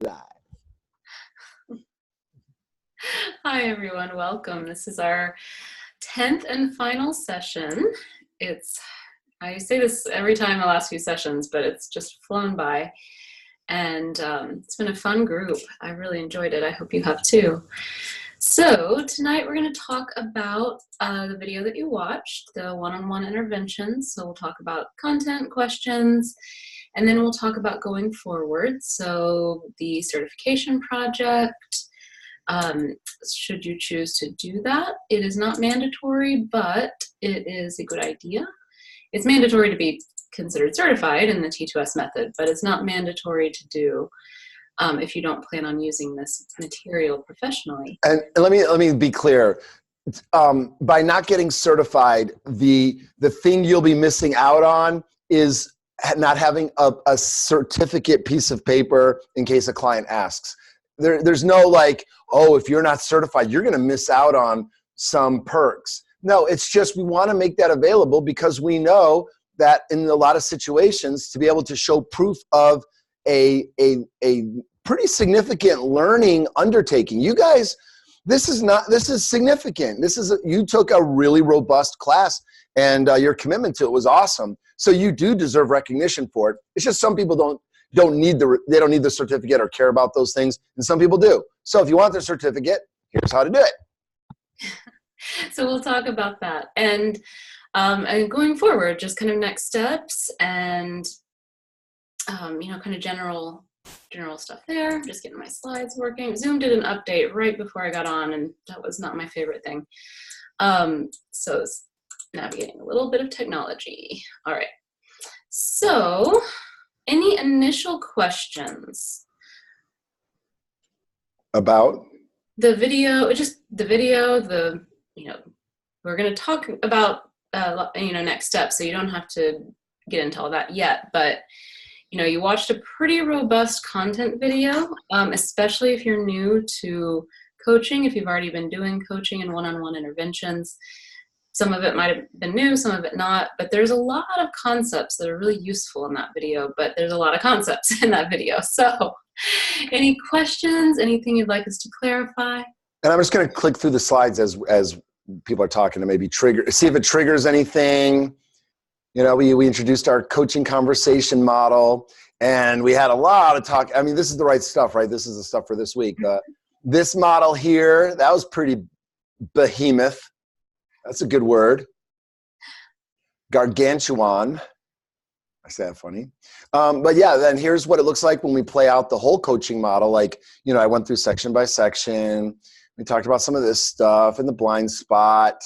Live. Hi, everyone. Welcome. This is our 10th and final session. I say this every time the last few sessions, but it's just flown by. And it's been a fun group. I really enjoyed it. I hope you have too. So tonight we're going to talk about the video that you watched, the one-on-one interventions. So we'll talk about content, questions, and then we'll talk about going forward. So the certification project, should you choose to do that. It is not mandatory, but it is a good idea. It's mandatory to be considered certified in the T2S method, but it's not mandatory to do if you don't plan on using this material professionally. And let me be clear. By not getting certified, the thing you'll be missing out on is not having a certificate piece of paper in case a client asks. There's no like, oh, if you're not certified, you're going to miss out on some perks. No, it's just we want to make that available because we know that in a lot of situations to be able to show proof of a pretty significant learning undertaking. You guys, this is significant. You took a really robust class and your commitment to it was awesome. So you do deserve recognition for it. It's just some people don't need the certificate or care about those things, and some people do. So if you want the certificate, here's how to do it. So we'll talk about that, and going forward, just kind of next steps, and kind of general stuff there. Just getting my slides working. Zoom did an update right before I got on, and that was not my favorite thing. So it's navigating a little bit of technology. All right. So, any initial questions About the video? We're going to talk about next steps, so you don't have to get into all that yet, but you watched a pretty robust content video, especially if you're new to coaching. If you've already been doing coaching and one-on-one interventions, some of it might have been new, some of it not, but there's a lot of concepts that are really useful in that video, but there's a lot of concepts in that video. So any questions, anything you'd like us to clarify? And I'm just going to click through the slides as people are talking to maybe see if it triggers anything. We introduced our coaching conversation model, and we had a lot of talk. I mean, this is the right stuff, right? This is the stuff for this week. This model here, that was pretty behemoth. That's a good word. Gargantuan. I say that funny. But yeah, then here's what it looks like when we play out the whole coaching model. Like, I went through section by section. We talked about some of this stuff in the blind spot.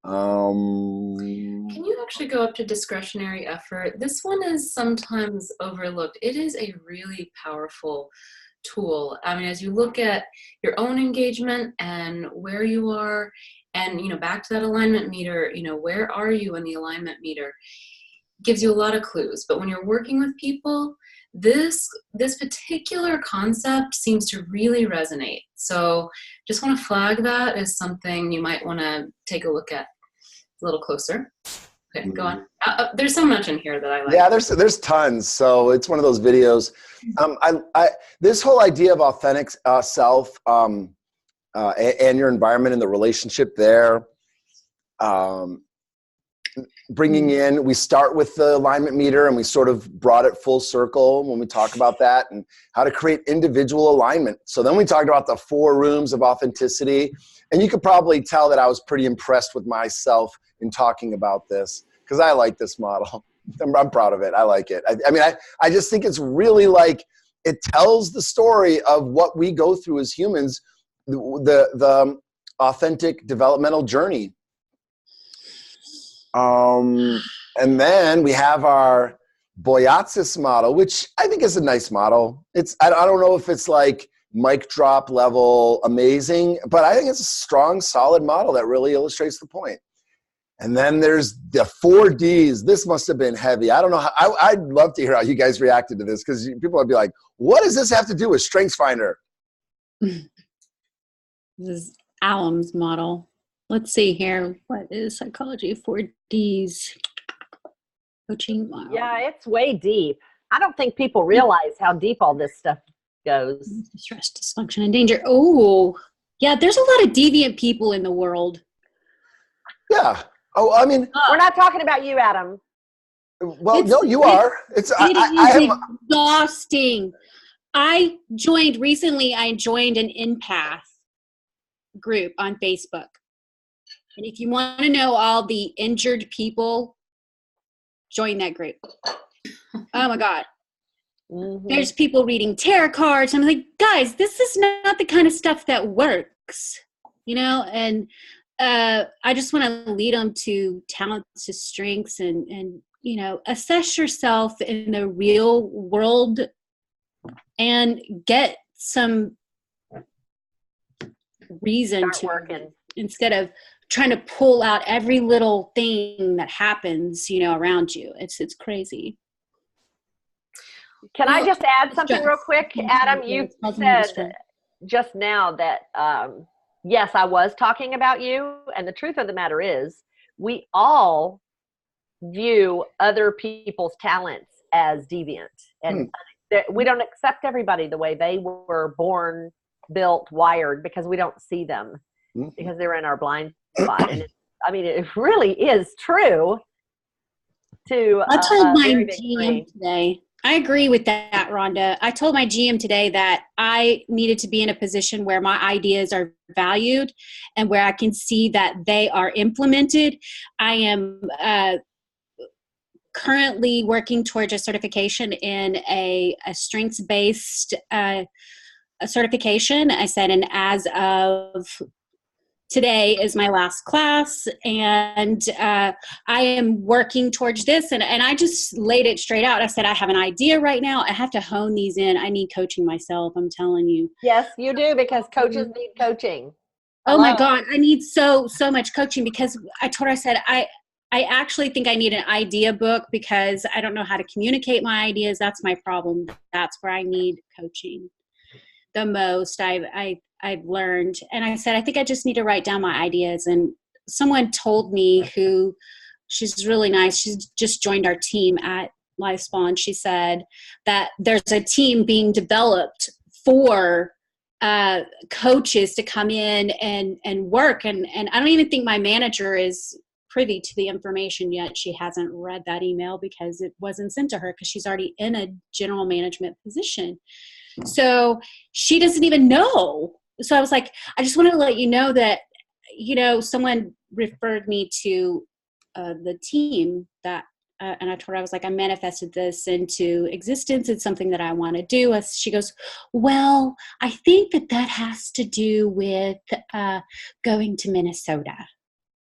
Can you actually go up to discretionary effort? This one is sometimes overlooked. It is a really powerful tool. I mean, as you look at your own engagement and where you are, and back to that alignment meter, where are you in the alignment meter? Gives you a lot of clues. But when you're working with people, this particular concept seems to really resonate. So just want to flag that as something you might want to take a look at a little closer. Okay, go on. There's so much in here that I like. Yeah, there's tons. So it's one of those videos. This whole idea of authentic self and your environment and the relationship there. Bringing in, we start with the alignment meter and we sort of brought it full circle when we talk about that and how to create individual alignment. So then we talked about the 4 rooms of authenticity, and you could probably tell that I was pretty impressed with myself in talking about this because I like this model. I'm proud of it. I like it. I just think it's really like it tells the story of what we go through as humans, the authentic developmental journey. And then we have our Boyatzis model, which I think is a nice model. I don't know if it's like mic drop level amazing, but I think it's a strong, solid model that really illustrates the point. And then there's the 4Ds. This must have been heavy. I don't know how, I'd love to hear how you guys reacted to this because people would be like, what does this have to do with StrengthsFinder? This is Alum's model. Let's see here. What is Psychology 4Ds coaching model? Yeah, it's way deep. I don't think people realize how deep all this stuff goes. Distress, dysfunction, and danger. Oh, yeah, there's a lot of deviant people in the world. Yeah. Oh, I mean, We're not talking about you, Adam. well, no, you are. It's It I is am. exhausting. I joined an empath group on Facebook. And if you want to know all the injured people, join that group. Oh my God. Mm-hmm. There's people reading tarot cards. I'm like, guys, this is not the kind of stuff that works, and I just want to lead them to talents, to strengths, and assess yourself in the real world and get some reason Start to working. instead of trying to pull out every little thing that happens, around you. It's crazy. Can I just add something real quick? Adam, you said just now that, yes, I was talking about you. And the truth of the matter is, we all view other people's talents as deviant. And we don't accept everybody the way they were born, built, wired, because we don't see them, because they're in our blind spot. And it really is true to I told my very big GM degree. today. I agree with that, Rhonda. I told my GM today that I needed to be in a position where my ideas are valued and where I can see that they are implemented. I am currently working towards a certification in a strengths-based certification. I said, and as of today is my last class, and I am working towards this. And I just laid it straight out. I said, I have an idea right now. I have to hone these in. I need coaching myself. I'm telling you. Yes, you do, because coaches need coaching. Oh my God. I need so much coaching, because I told her, I said, I actually think I need an idea book, because I don't know how to communicate my ideas. That's my problem. That's where I need coaching the most. I've learned. And I said, I think I just need to write down my ideas. And someone told me, she's really nice, she's just joined our team at LiveSpawn. She said that there's a team being developed for coaches to come in and work. And I don't even think my manager is privy to the information yet. She hasn't read that email because it wasn't sent to her, because she's already in a general management position. So she doesn't even know. So I was like, I just wanted to let you know that, someone referred me to the team that, and I told her, I was like, I manifested this into existence. It's something that I want to do. She goes, well, I think that has to do with going to Minnesota.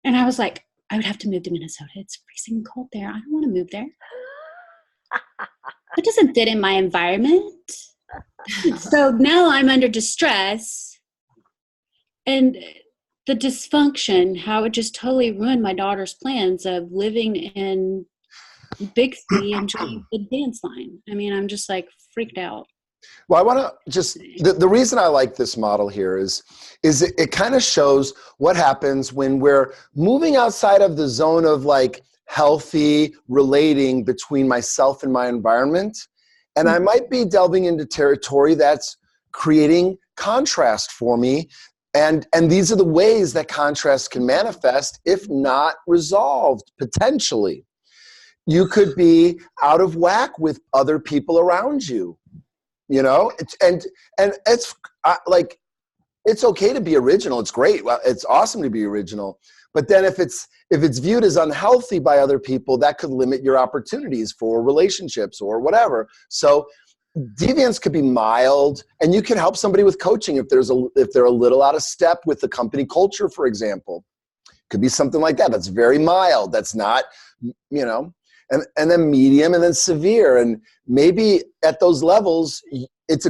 And I was like, I would have to move to Minnesota. It's freezing cold there. I don't want to move there. It doesn't fit in my environment. So now I'm under distress, and the dysfunction, how it just totally ruined my daughter's plans of living in Bixby and joining the dance line. I'm just like freaked out. Well, I want to just, the reason I like this model here is it kind of shows what happens when we're moving outside of the zone of like healthy relating between myself and my environment. And I might be delving into territory that's creating contrast for me. And these are the ways that contrast can manifest if not resolved, potentially. You could be out of whack with other people around you, and it's like, it's okay to be original. It's great. Well, it's awesome to be original. But then if it's viewed as unhealthy by other people, that could limit your opportunities for relationships or whatever. So deviance could be mild, and you can help somebody with coaching if they're a little out of step with the company culture, for example. Could be something like that. That's very mild. That's not, and then medium, and then severe. And maybe at those levels, it's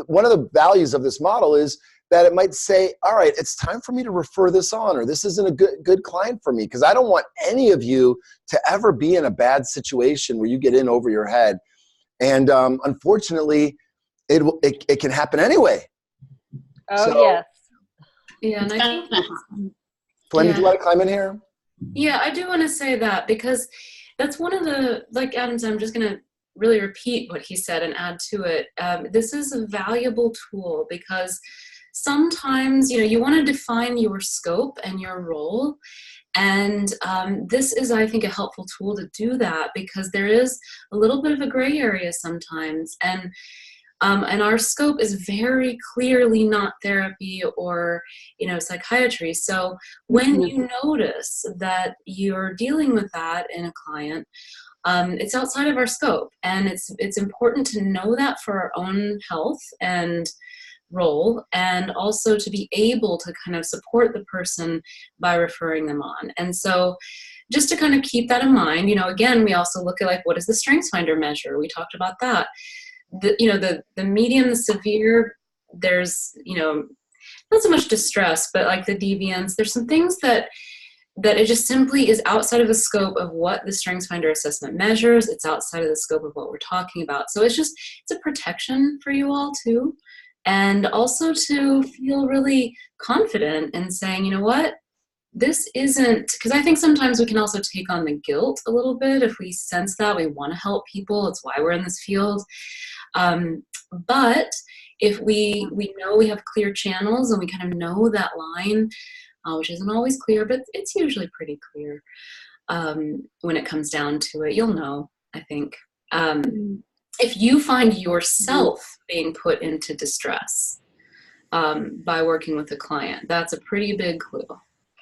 one of the values of this model is that it might say, all right, it's time for me to refer this on, or this isn't a good client for me, because I don't want any of you to ever be in a bad situation where you get in over your head. And unfortunately, it can happen anyway. Oh, yes. Yeah, and I think Glenn, did you want to climb in here? Yeah, I do want to say that, because that's one of the, like Adam said, I'm just going to really repeat what he said and add to it. This is a valuable tool because sometimes, you want to define your scope and your role. And this is, I think, a helpful tool to do that because there is a little bit of a gray area sometimes. And our scope is very clearly not therapy or, psychiatry. So when you notice that you're dealing with that in a client, it's outside of our scope. And it's important to know that for our own health and role, and also to be able to kind of support the person by referring them on. And so just to kind of keep that in mind, again, we also look at like, what is the StrengthsFinder measure? We talked about that. The medium, the severe, there's, not so much distress, but like the deviance, there's some things that it just simply is outside of the scope of what the StrengthsFinder assessment measures. It's outside of the scope of what we're talking about. So it's a protection for you all too. And also to feel really confident in saying, you know what, this isn't, because I think sometimes we can also take on the guilt a little bit if we sense that we want to help people. It's why we're in this field. But if we know we have clear channels and we kind of know that line, which isn't always clear, but it's usually pretty clear when it comes down to it, you'll know, I think. If you find yourself being put into distress by working with a client, that's a pretty big clue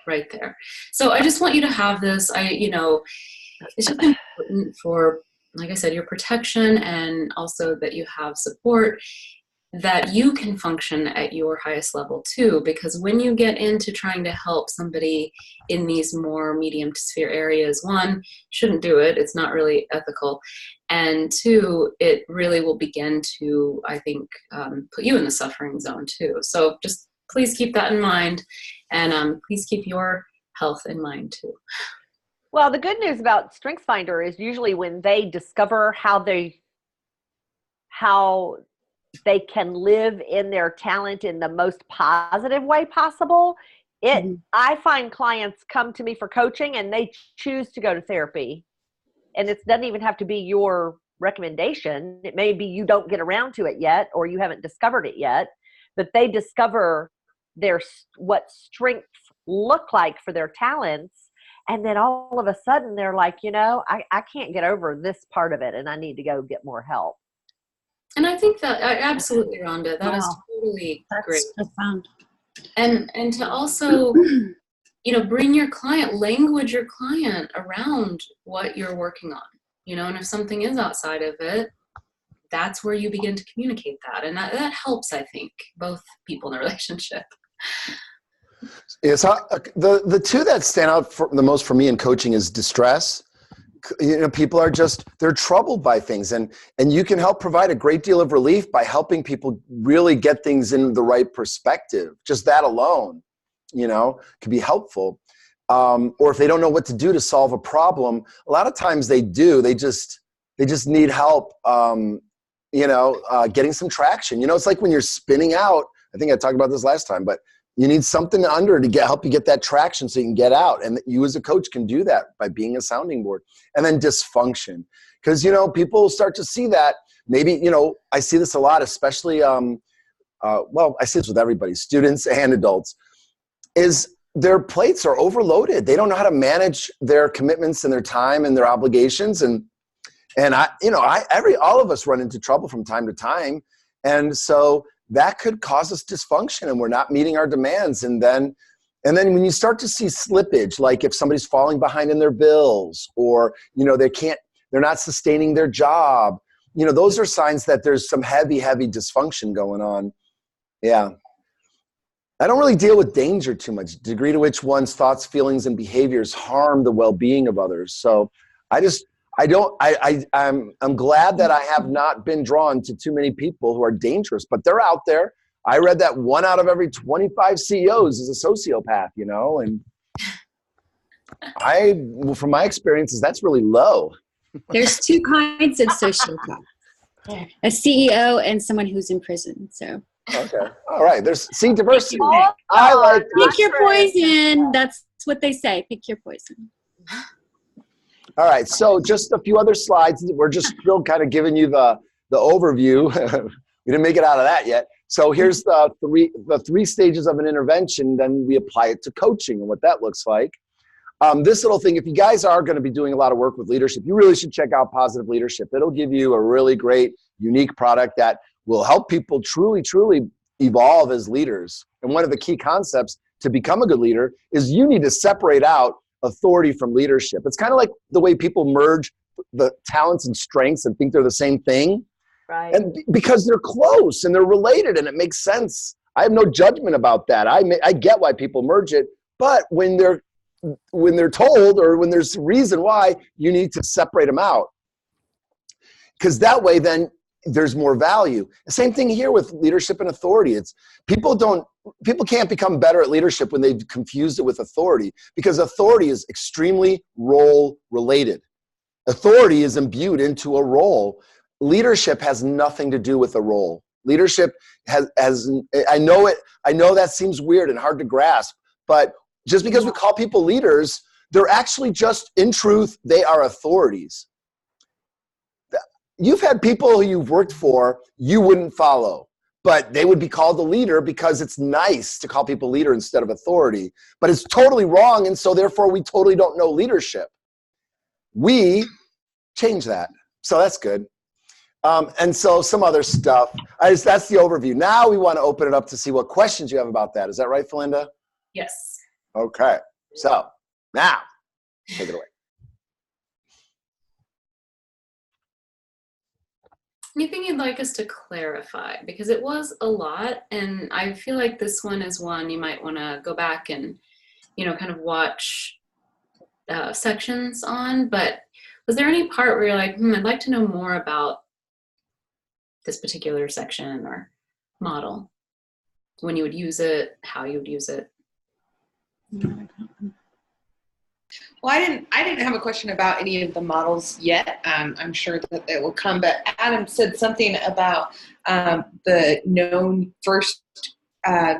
right there. So I just want you to have this. It's just important for, like I said, your protection, and also that you have support, that you can function at your highest level too. Because when you get into trying to help somebody in these more medium to severe areas, one, shouldn't do it. It's not really ethical. And two, it really will begin to, I think, put you in the suffering zone too. So just please keep that in mind, and please keep your health in mind too. Well, the good news about StrengthsFinder is usually when they discover how they can live in their talent in the most positive way possible. I find clients come to me for coaching and they choose to go to therapy. And it doesn't even have to be your recommendation. It may be you don't get around to it yet, or you haven't discovered it yet, but they discover what strengths look like for their talents. And then all of a sudden they're like, I can't get over this part of it and I need to go get more help. And I think that absolutely, Rhonda, that is totally great. Profound. And to also, bring your client, language your client around what you're working on, and if something is outside of it, that's where you begin to communicate that. And that helps, I think, both people in a relationship. Yes, the two that stand out the most for me in coaching is distress. People are they're troubled by things, and you can help provide a great deal of relief by helping people really get things in the right perspective. Just that alone, could be helpful. Or if they don't know what to do to solve a problem, a lot of times they do. They just need help, getting some traction. It's like when you're spinning out. I think I talked about this last time, but you need something under to help you get that traction so you can get out. And you as a coach can do that by being a sounding board. And then dysfunction. Because, people start to see that. Maybe, I see this a lot, especially, I see this with everybody, students and adults, is their plates are overloaded. They don't know how to manage their commitments and their time and their obligations. And all of us run into trouble from time to time. And so that could cause us dysfunction, and we're not meeting our demands. And then when you start to see slippage, like if somebody's falling behind in their bills, or, they're not sustaining their job, those are signs that there's some heavy, heavy dysfunction going on. Yeah. I don't really deal with danger too much, the degree to which one's thoughts, feelings, and behaviors harm the well-being of others. So I'm glad that I have not been drawn to too many people who are dangerous, but they're out there. I read that 1 out of every 25 CEOs is a sociopath, and from my experiences, that's really low. There's two kinds of sociopaths: a CEO and someone who's in prison. So okay, all right. There's diversity. I like pick your poison. That's what they say. Pick your poison. All right, so just a few other slides. We're just still kind of giving you the overview. We didn't make it out of that yet. So here's the three stages of an intervention. Then we apply it to coaching and what that looks like. This little thing, if you guys are going to be doing a lot of work with leadership, you really should check out Positive Leadership. It'll give you a really great, unique product that will help people truly, truly evolve as leaders. And one of the key concepts to become a good leader is you need to separate out authority from leadership. It's kind of like the way people merge the talents and strengths and think they're the same thing. Right. And because they're close and they're related and it makes sense. I have no judgment about that. I get why people merge it, but when they're told or when there's a reason why, you need to separate them out. Because that way then there's more value. The same thing here with leadership and authority. It's people can't become better at leadership when they've confused it with authority, because authority is extremely role related. Authority is imbued into a role. Leadership has nothing to do with a role. Leadership has I know that seems weird and hard to grasp, but just because we call people leaders, they're actually just, in truth, they are authorities. You've had people who you've worked for you wouldn't follow, but they would be called a leader because it's nice to call people leader instead of authority. But it's totally wrong, and so therefore we totally don't know leadership. We change that, so that's good. And so some other stuff. That's the overview. Now we want to open it up to see what questions you have about that. Is that right, Felinda? Yes. Okay. So now, take it away. Anything you'd like us to clarify? Because it was a lot, and I feel like this one is one you might want to go back and, kind of watch sections on. But was there any part where you're like, I'd like to know more about this particular section or model? When you would use it, how you would use it? Well, I didn't have a question about any of the models yet. I'm sure that it will come, but Adam said something about the known first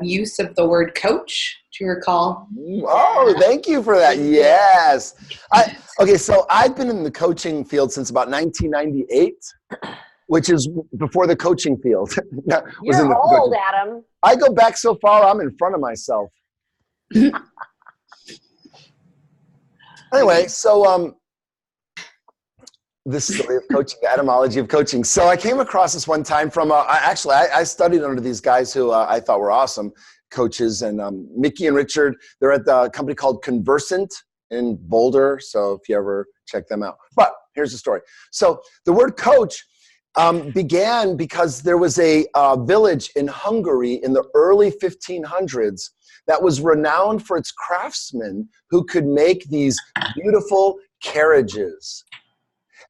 use of the word coach. Do you recall? Oh, thank you for that. Yes. Okay, so I've been in the coaching field since about 1998, which is before the coaching field. You're old, Adam. I go back so far, I'm in front of myself. Anyway, so this story of coaching, the etymology of coaching. So I came across this one time from, I studied under these guys who I thought were awesome coaches, and Mickey and Richard, they're at the company called Conversant in Boulder, so if you ever check them out. But here's the story. So the word coach began because there was a village in Hungary in the early 1500s that was renowned for its craftsmen who could make these beautiful carriages.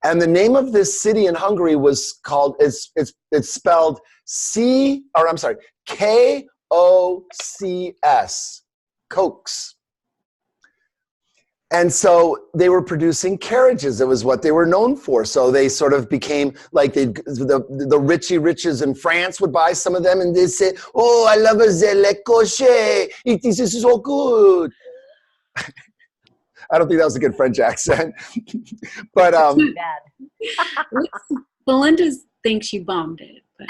And the name of this city in Hungary was called, it's spelled K-O-C-S, Koks. And so they were producing carriages. It was what they were known for. So they sort of became like the Richie Riches in France would buy some of them and they'd say, "Oh, I love le cocher. It is so good." I don't think that was a good French accent. But Belinda thinks you bombed it. But.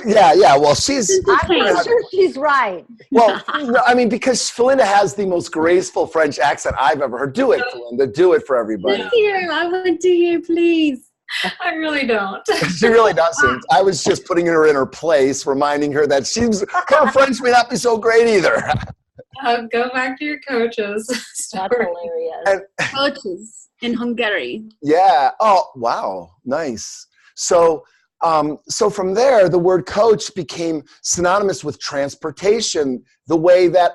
Yeah. Well, I'm sure she's right. Well, no, I mean, because Felinda has the most graceful French accent I've ever heard. Do it, Felinda. Do it for everybody. I want to hear, please. I really don't. She really doesn't. I was just putting her in her place, reminding her that her French may not be so great either. Go back to your coaches. That's hilarious. Coaches in Hungary. Yeah. Oh, wow. Nice. So from there, the word coach became synonymous with transportation, the way that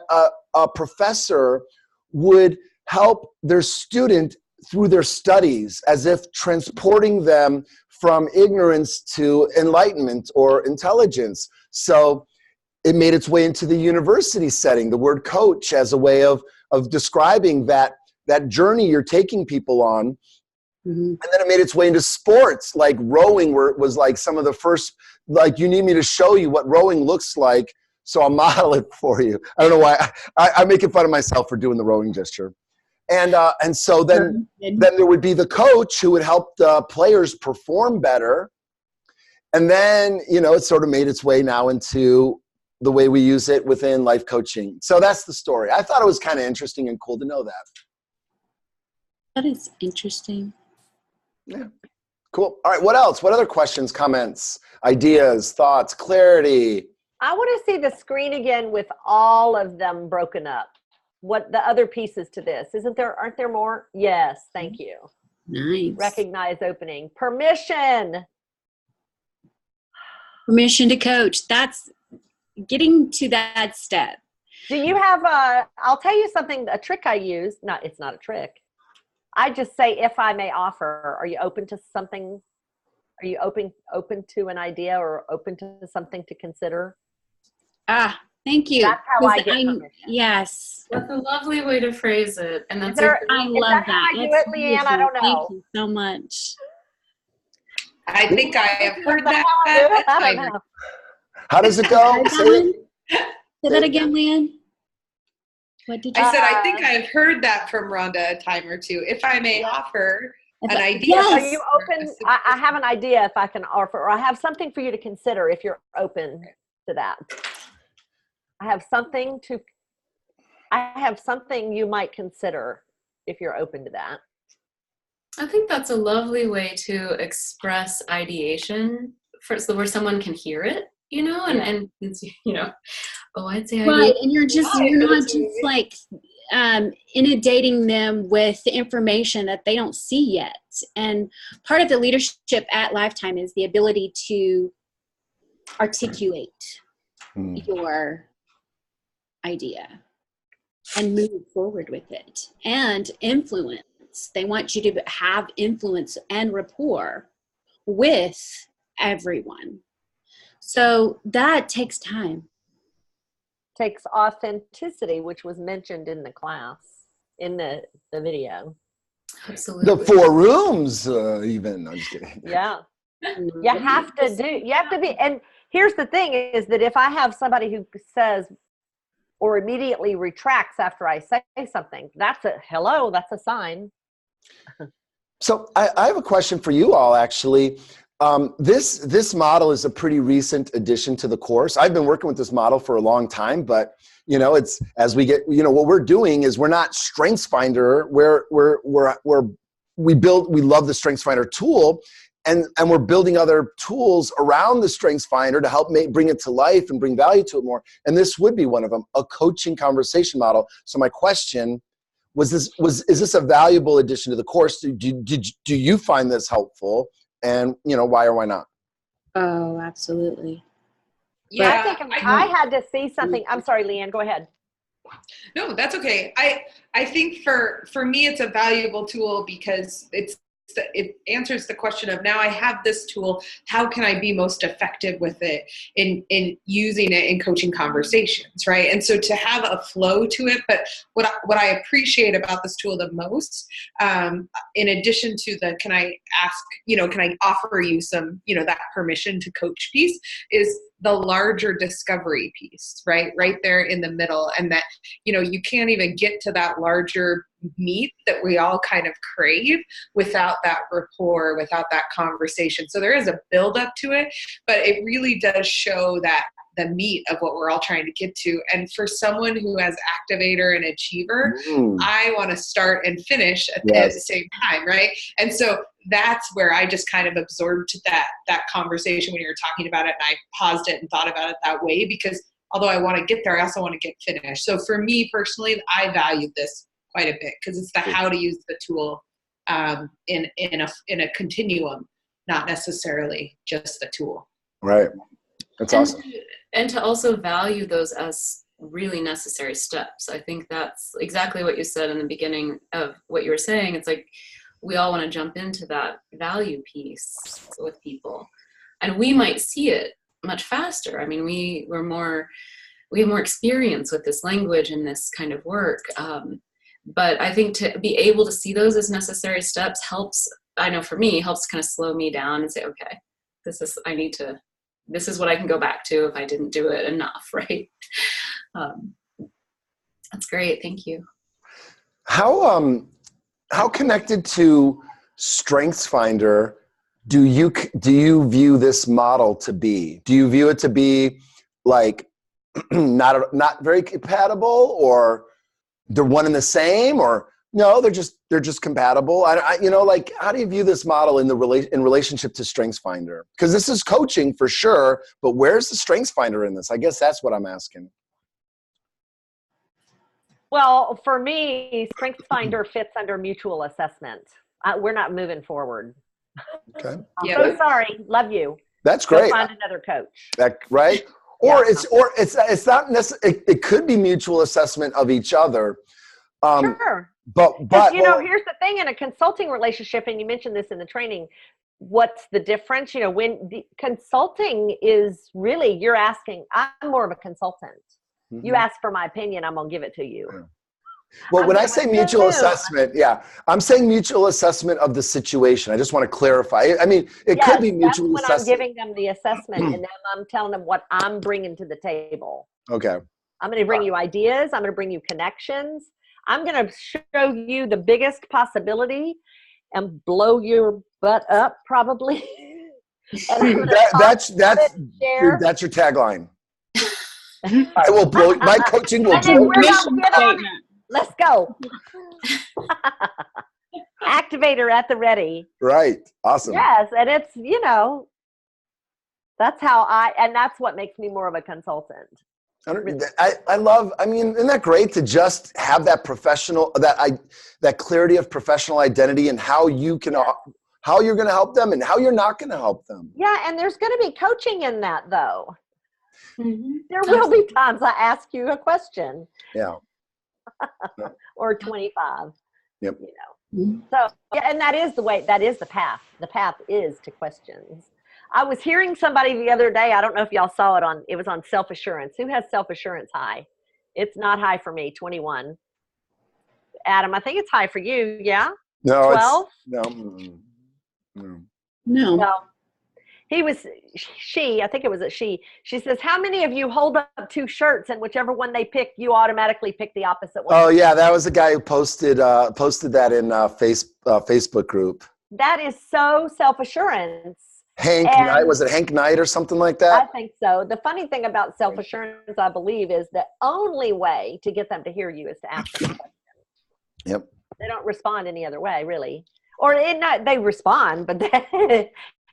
a professor would help their student through their studies, as if transporting them from ignorance to enlightenment or intelligence. So it made its way into the university setting, the word coach as a way of describing that journey you're taking people on. Mm-hmm. And then it made its way into sports, like rowing, where it was like some of the first, like, you need me to show you what rowing looks like, so I'll model it for you. I don't know why. I'm making fun of myself for doing the rowing gesture. And so then there would be the coach who would help the players perform better. And then, it sort of made its way now into the way we use it within life coaching. So that's the story. I thought it was kind of interesting and cool to know that. That is interesting. Yeah. Cool. All right. What else? What other questions, comments, ideas, thoughts, clarity? I want to see the screen again with all of them broken up. What the other pieces to this? Aren't there more? Yes. Thank you. Nice. Recognize opening. Permission. Permission to coach. That's getting to that step. Do you have I'll tell you something, a trick I use. It's not a trick. I just say, if I may offer, are you open to something? Are you open to an idea or open to something to consider? Thank you. That's how I get permission. Yes. That's a lovely way to phrase it. And that's I love that. How I do it, Leanne? I don't know. Thank you so much. I think I have heard that. I don't know. How does it go? Say that again, Leanne. What did you I say? said, I think I've heard that from Rhonda a time or two. If I may offer an idea. Yes. Are you open? I have an idea if I can offer, or I have something for you to consider if you're open to that. I have something you might consider if you're open to that. I think that's a lovely way to express ideation where someone can hear it, and I'd say right. And you're not just like inundating them with the information that they don't see yet. And part of the leadership at Lifetime is the ability to articulate your idea and move forward with it and influence. They want you to have influence and rapport with everyone. So that takes time. Takes authenticity, which was mentioned in the class, in the video. Absolutely. The 4 rooms, even. No, I'm just kidding. Yeah. You have to be, and here's the thing is that if I have somebody who says or immediately retracts after I say something, that's a sign. So I have a question for you all, actually. This model is a pretty recent addition to the course. I've been working with this model for a long time, but it's as we get, what we're doing is we're not StrengthsFinder. We love the StrengthsFinder tool, and we're building other tools around the StrengthsFinder to help bring it to life and bring value to it more. And this would be one of them, a coaching conversation model. So my question is this a valuable addition to the course? Do you find this helpful? And why or why not? Oh, absolutely. Yeah, I think I had to see something. I'm sorry, Leanne, go ahead. No, that's okay. I think for me, it's a valuable tool because it answers the question of, now I have this tool, how can I be most effective with it in using it in coaching conversations, right? And so to have a flow to it, but what I appreciate about this tool the most, in addition to the can I offer you some, that permission to coach piece, is the larger discovery piece, right there in the middle. And that, you can't even get to that larger meat that we all kind of crave without that rapport, without that conversation. So there is a build up to it, but it really does show that the meat of what we're all trying to get to. And for someone who has activator and achiever, I want to start and finish at the same time, right? And so that's where I just kind of absorbed that conversation when you were talking about it, and I paused it and thought about it that way, because although I want to get there, I also want to get finished. So for me personally, I value this quite a bit because it's the how to use the tool in a continuum, not necessarily just the tool. Right. That's awesome. And to also value those as really necessary steps. I think that's exactly what you said in the beginning of what you were saying. It's like we all want to jump into that value piece with people, and we might see it much faster. I mean, we have more experience with this language and this kind of work. But I think to be able to see those as necessary steps helps, I know for me, helps kind of slow me down and say, okay, this is what I can go back to if I didn't do it enough, right? That's great. Thank you. How connected to StrengthsFinder do you view this model to be? Do you view it to be like not very compatible, or they're one and the same, or no, they're just compatible? Like, how do you view this model in relationship to StrengthsFinder? Because this is coaching for sure, but where's the StrengthsFinder in this? I guess that's what I'm asking. Well, for me, StrengthsFinder fits under mutual assessment. We're not moving forward. Okay. I'm so sorry. Love you. That's Go great. find another coach. Right? Or it's not necessarily, it could be mutual assessment of each other. Sure. But here's the thing, in a consulting relationship, and you mentioned this in the training, what's the difference? When the consulting is really, you're asking, I'm more of a consultant. Mm-hmm. You ask for my opinion, I'm going to give it to you. Yeah. Well, when I say mutual assessment, I'm saying mutual assessment of the situation. I just want to clarify. I mean, it could be mutual assessment. That's when I'm giving them the assessment, and then I'm telling them what I'm bringing to the table. Okay. I'm going to bring you ideas. I'm going to bring you connections. I'm going to show you the biggest possibility and blow your butt up, probably. And that's your tagline. I will blow. My coaching will blow. Let's go. Activator at the ready. Right. Awesome. Yes. And it's, that's that's what makes me more of a consultant. I love, isn't that great to just have that professional, that clarity of professional identity and how you're going to help them and how you're not going to help them. Yeah. And there's going to be coaching in that, though. Mm-hmm. There will be times I ask you a question. Yeah. Or 25. Yep. So, and that is the path. The path is to questions. I was hearing somebody the other day, I don't know if y'all saw it was on self-assurance. Who has self-assurance high? It's not high for me, 21. Adam, I think it's high for you, yeah? No, 12? No. Well, I think it was she says, how many of you hold up two shirts, and whichever one they pick, you automatically pick the opposite one? Oh yeah, that was the guy who posted that in Facebook group. That is so self-assurance. Was it Hank Knight or something like that? I think so. The funny thing about self-assurance, I believe, is the only way to get them to hear you is to ask them a question. Yep. They don't respond any other way, really. Or they respond, but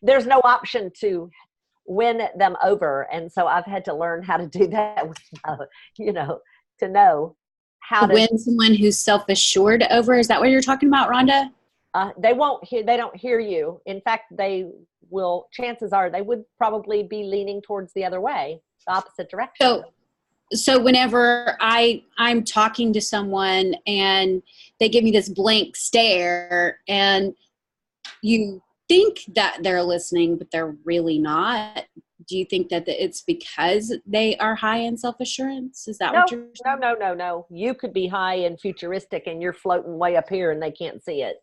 there's no option to win them over. And so I've had to learn how to do that, to know how to win someone who's self-assured over. Is that what you're talking about, Rhonda? They don't hear you. In fact, chances are they would probably be leaning towards the other way, the opposite direction. So whenever I'm talking to someone and they give me this blank stare, and you think that they're listening, but they're really not, do you think that it's because they are high in self-assurance? Is that what you're saying? No. You could be high and futuristic and you're floating way up here and they can't see it.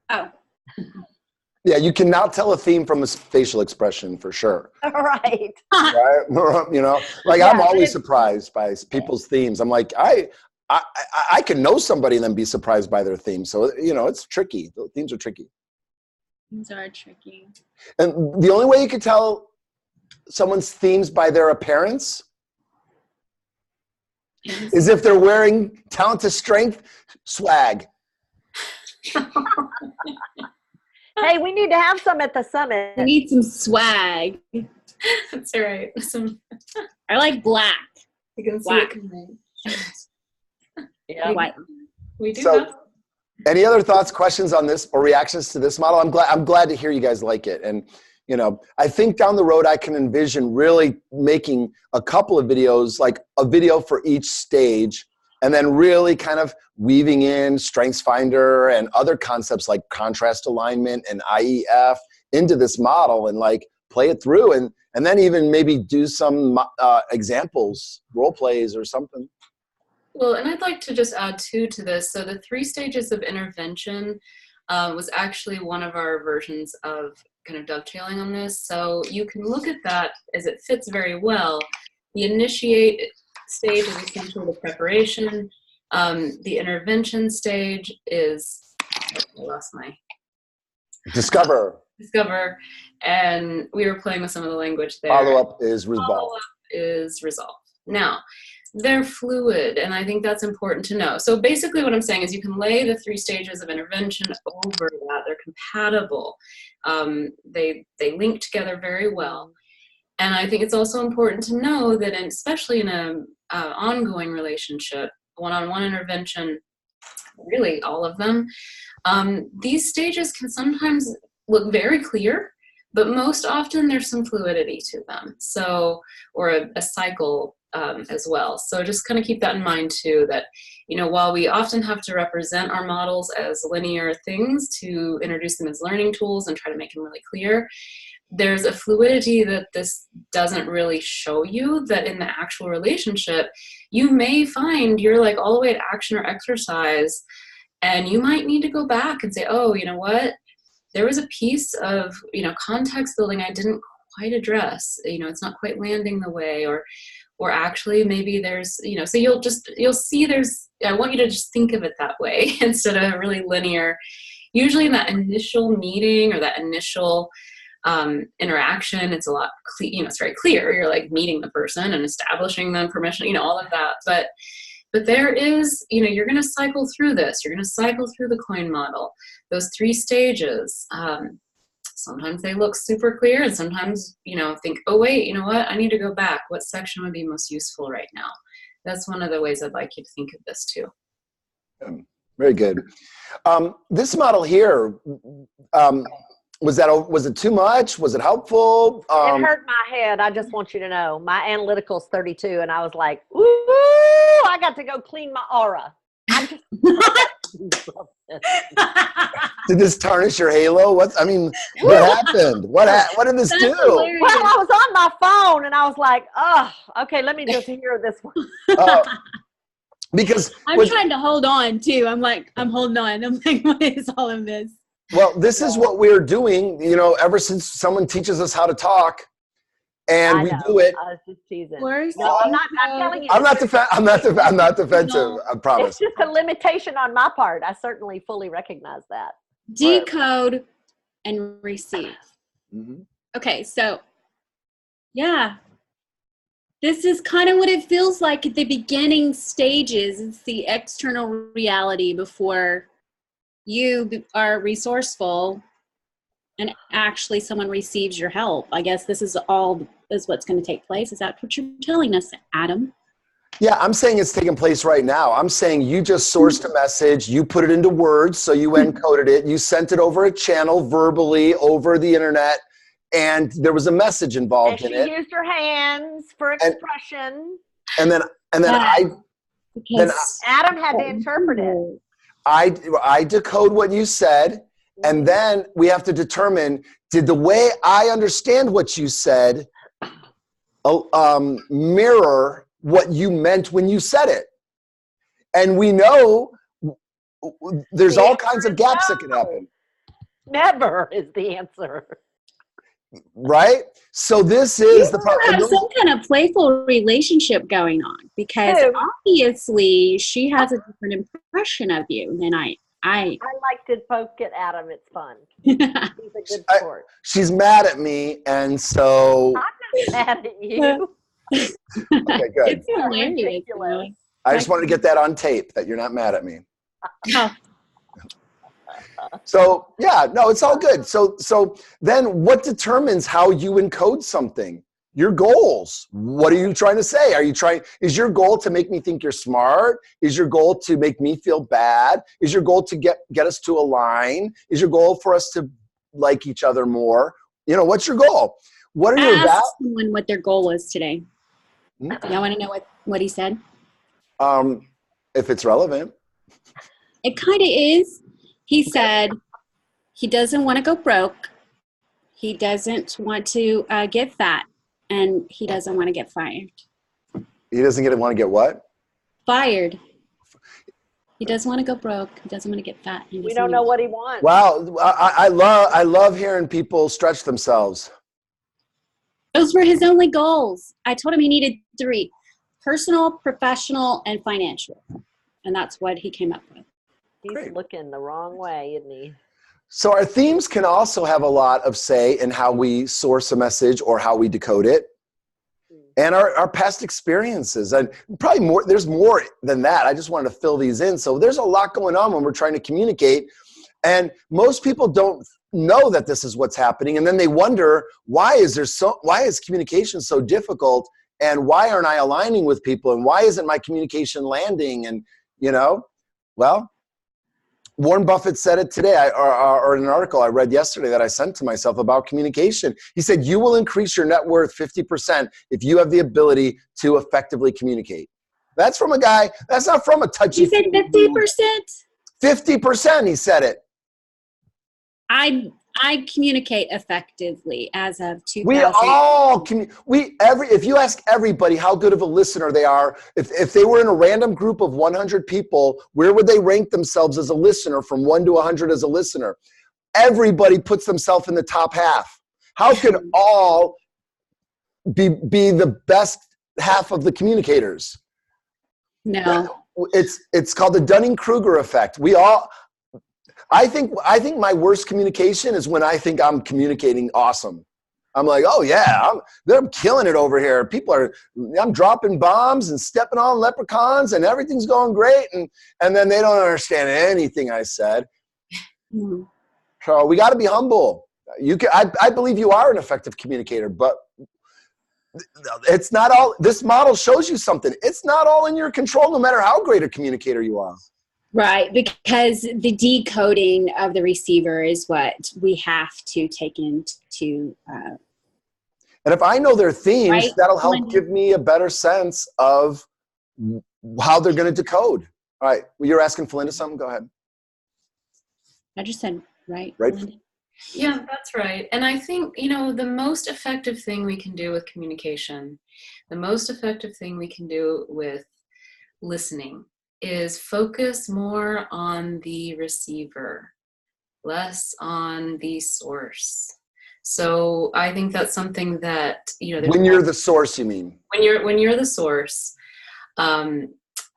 Oh. Yeah, you can now tell a theme from a facial expression for sure. Right. Right? I'm always surprised by people's themes. I'm like, I can know somebody and then be surprised by their theme. So, it's tricky. The themes are tricky. Themes are tricky. And the only way you can tell someone's themes by their appearance is if they're wearing talent to strength swag. Hey, we need to have some at the summit. We need some swag. That's right. I like black. You can see Black. Yeah. White. We do So, have. any other thoughts, questions on this, or reactions to this model? I'm glad to hear you guys like it. And, I think down the road I can envision really making a couple of videos, like a video for each stage, and then really kind of weaving in StrengthsFinder and other concepts like contrast alignment and IEF into this model and play it through, and then even maybe do some examples, role plays or something. Well, and I'd like to just add to this. So the 3 stages of intervention was actually one of our versions of kind of dovetailing on this. So you can look at that as it fits very well. The initiate stage is essentially the preparation. The intervention stage is, I lost my Discover. And we were playing with some of the language there. Follow-up is resolve. Follow-up is resolve. Now, they're fluid, and I think that's important to know. So basically what I'm saying is you can lay the 3 stages of intervention over that. They're compatible. They link together very well. And I think it's also important to know that especially in an ongoing relationship, one-on-one intervention, really all of them, these stages can sometimes look very clear, but most often there's some fluidity to them. So, or a cycle as well. So just kind of keep that in mind too, that, while we often have to represent our models as linear things to introduce them as learning tools and try to make them really clear, there's a fluidity that this doesn't really show you, that in the actual relationship, you may find you're like all the way at action or exercise, and you might need to go back and say, oh, you know what? There was a piece of, context building I didn't quite address. It's not quite landing the way, or actually maybe there's, so you'll see I want you to just think of it that way instead of really linear. Usually in that initial meeting or that initial interaction, it's a lot, it's very clear. You're like meeting the person and establishing them permission, all of that. But there is, you're going to cycle through this. You're going to cycle through the coin model, those 3 stages. Sometimes they look super clear, and sometimes, think, oh, wait, you know what? I need to go back. What section would be most useful right now? That's one of the ways I'd like you to think of this too. Very good. This model here, was it too much? Was it helpful? It hurt my head. I just want you to know. My analytical's 32, and I was like, ooh, I got to go clean my aura. I just Did this tarnish your halo? What happened? What did this do? Hilarious. Well, I was on my phone, and I was like, oh, okay, let me just hear this one. Because I'm trying to hold on too. I'm holding on. I'm like, what is all of this? well, this is what we're doing, ever since someone teaches us how to talk, and we do it. I was just teasing. Where's No, I'm not telling you. I'm not defensive. No. I promise. It's just a limitation on my part. I certainly fully recognize that. Decode and receive. Mm-hmm. Okay, so yeah, this is kind of what it feels like at the beginning stages. It's the external reality before you are resourceful and actually someone receives your help. I guess this is what's going to take place. Is that what you're telling us, Adam? Yeah, I'm saying it's taking place right now. I'm saying you just sourced a message, you put it into words, so you encoded it, you sent it over a channel verbally over the internet, and there was a message involved in it. She used her hands for expression. And then Adam had to interpret it. I decode what you said, and then we have to determine, did the way I understand what you said mirror what you meant when you said it? And we know there's all kinds of gaps that can happen. Never is the answer. Right? So this is the You have some kind of playful relationship going on, because obviously she has a different impression of you than I like to poke at Adam. It's fun. He's a good sport. She's mad at me, and so I'm not mad at you. okay, good. It's hilarious. Really. I just wanted to get that on tape, that you're not mad at me. Oh. So yeah, no, it's all good. So then what determines how you encode something? Your goals. What are you trying to say? Is your goal to make me think you're smart? Is your goal to make me feel bad? Is your goal to get us to align? Is your goal for us to like each other more? What's your goal? What are your Ask someone what their goal was today. Hmm? Y'all want to know what he said? If it's relevant. It kind of is. He said he doesn't want to go broke. He doesn't want to get fat. And he doesn't want to get fired. He doesn't want to get what? Fired. He doesn't want to go broke. He doesn't want to get fat. We don't know what he wants. Wow, I love hearing people stretch themselves. Those were his only goals. I told him he needed 3: personal, professional, and financial. And that's what he came up with. He's Great. looking the wrong way, isn't he? So our themes can also have a lot of say in how we source a message or how we decode it. And our past experiences, and probably more, there's more than that. I just wanted to fill these in. So there's a lot going on when we're trying to communicate. And most people don't know that this is what's happening. And then they wonder, why is communication so difficult? And why aren't I aligning with people? And why isn't my communication landing? And, well, Warren Buffett said it today, or in an article I read yesterday that I sent to myself about communication. He said, you will increase your net worth 50% if you have the ability to effectively communicate. That's from a guy, that's not from a touchy. He said 50%? 50%, he said it. I communicate effectively as of 2000. We all if you ask everybody how good of a listener they are, if they were in a random group of 100 people, where would they rank themselves as a listener from 1 to 100 as a listener? Everybody puts themselves in the top half. How could all be the best half of the communicators? No. It's called the Dunning-Kruger effect. I think my worst communication is when I think I'm communicating awesome. I'm like, oh yeah, I'm killing it over here. I'm dropping bombs and stepping on leprechauns and everything's going great. And then they don't understand anything I said. Mm-hmm. So we got to be humble. I believe you are an effective communicator, but it's not all, this model shows you something. It's not all in your control, no matter how great a communicator you are. Right, because the decoding of the receiver is what we have to take into. And if I know their themes, right? That'll help give me a better sense of how they're going to decode. All right, well, you're asking Felinda something? Go ahead. I just said, right? Yeah, that's right. And I think, the most effective thing we can do with communication, the most effective thing we can do with listening is focus more on the receiver, less on the source. So I think that's something that, when you're the source, you mean? When you're the source,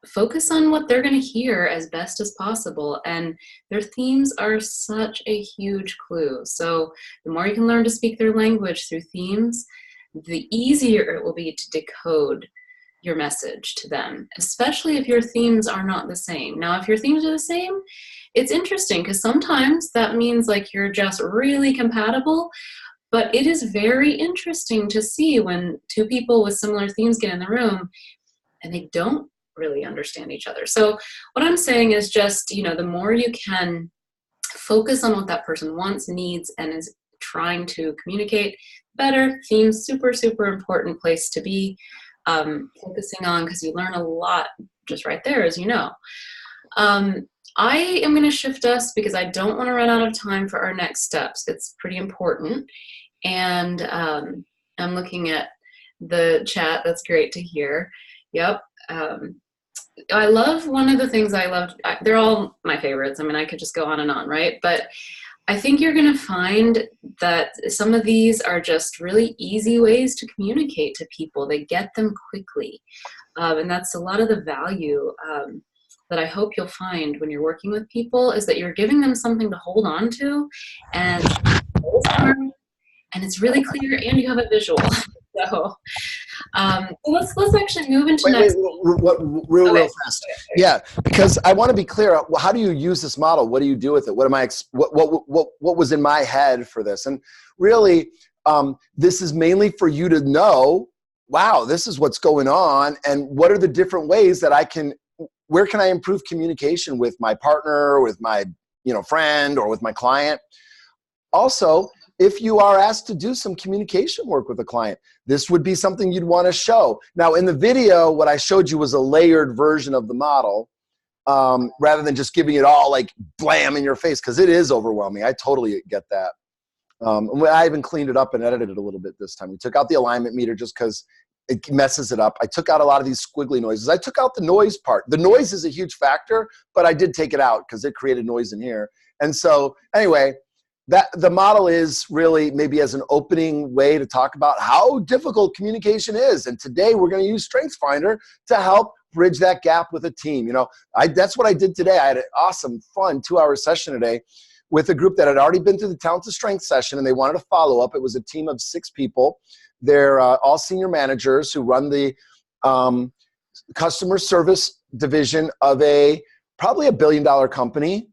focus on what they're going to hear as best as possible. And their themes are such a huge clue. So the more you can learn to speak their language through themes, the easier it will be to decode your message to them, especially if your themes are not the same. Now, if your themes are the same, it's interesting because sometimes that means like you're just really compatible, but it is very interesting to see when two people with similar themes get in the room and they don't really understand each other. So what I'm saying is just, the more you can focus on what that person wants, needs, and is trying to communicate, better. Themes, super, super important place to be. Focusing on, because you learn a lot just right there, as you know. I am going to shift us because I don't want to run out of time for our next steps. It's pretty important. And I'm looking at the chat. That's great to hear. Yep. I love one of the things I loved. They're all my favorites. I mean, I could just go on and on, right? But I think you're going to find that some of these are just really easy ways to communicate to people. They get them quickly. And that's a lot of the value that I hope you'll find when you're working with people, is that you're giving them something to hold on to, and it's really clear, and you have a visual. So let's actually move into real fast. Yeah, because I want to be clear. How do you use this model? What do you do with it? What was in my head for this? And really, this is mainly for you to know, wow, this is what's going on, and what are the different ways that where can I improve communication with my partner, with my friend, or with my client? Also, if you are asked to do some communication work with a client, this would be something you'd want to show. Now, in the video, what I showed you was a layered version of the model, rather than just giving it all like blam in your face, because it is overwhelming. I totally get that. I even cleaned it up and edited it a little bit this time. We took out the alignment meter just because it messes it up. I took out a lot of these squiggly noises. I took out the noise part. The noise is a huge factor, but I did take it out because it created noise in here. And so anyway, the model is really maybe as an opening way to talk about how difficult communication is. And today we're going to use StrengthsFinder to help bridge that gap with a team. You know, that's what I did today. I had an awesome, fun 2-hour session today with a group that had already been through the Talent to Strength session, and they wanted to follow up. It was a team of 6 people. They're all senior managers who run the customer service division of probably $1 billion company.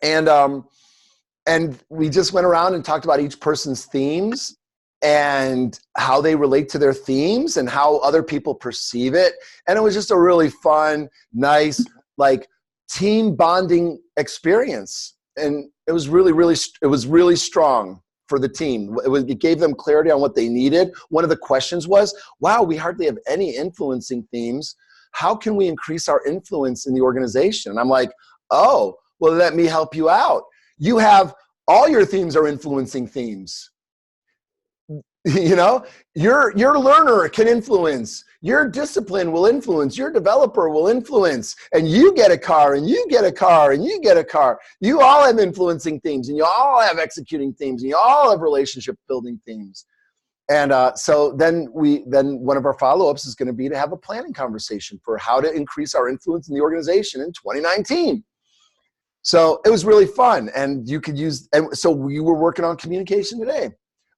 And we just went around and talked about each person's themes and how they relate to their themes and how other people perceive it. And it was just a really fun, nice, like team bonding experience. And it was really strong for the team. It gave them clarity on what they needed. One of the questions was, wow, we hardly have any influencing themes. How can we increase our influence in the organization? And I'm like, oh, well, let me help you out. You have all your themes are influencing themes. You know, your learner can influence, your discipline will influence, your developer will influence, and you get a car, and you get a car, and you get a car. You all have influencing themes, and you all have executing themes, and you all have relationship building themes. And so then one of our follow-ups is going to be to have a planning conversation for how to increase our influence in the organization in 2019. So it was really fun, and you could use, and so we were working on communication today.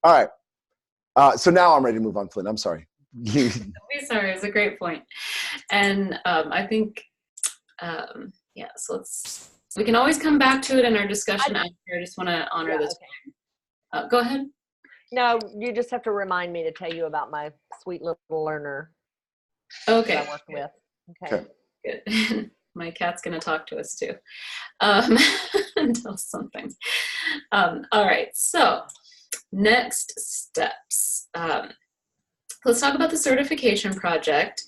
All right. So now I'm ready to move on, Flynn. I'm sorry. Don't be sorry. It's a great point. And I think, yeah, so we can always come back to it in our discussion after. I just want to honor this. Okay. Go ahead. No, you just have to remind me to tell you about my sweet little learner Okay. that I work with. Okay. Good. My cat's going to talk to us too. And tell us some things. All right. So next steps. Let's talk about the certification project.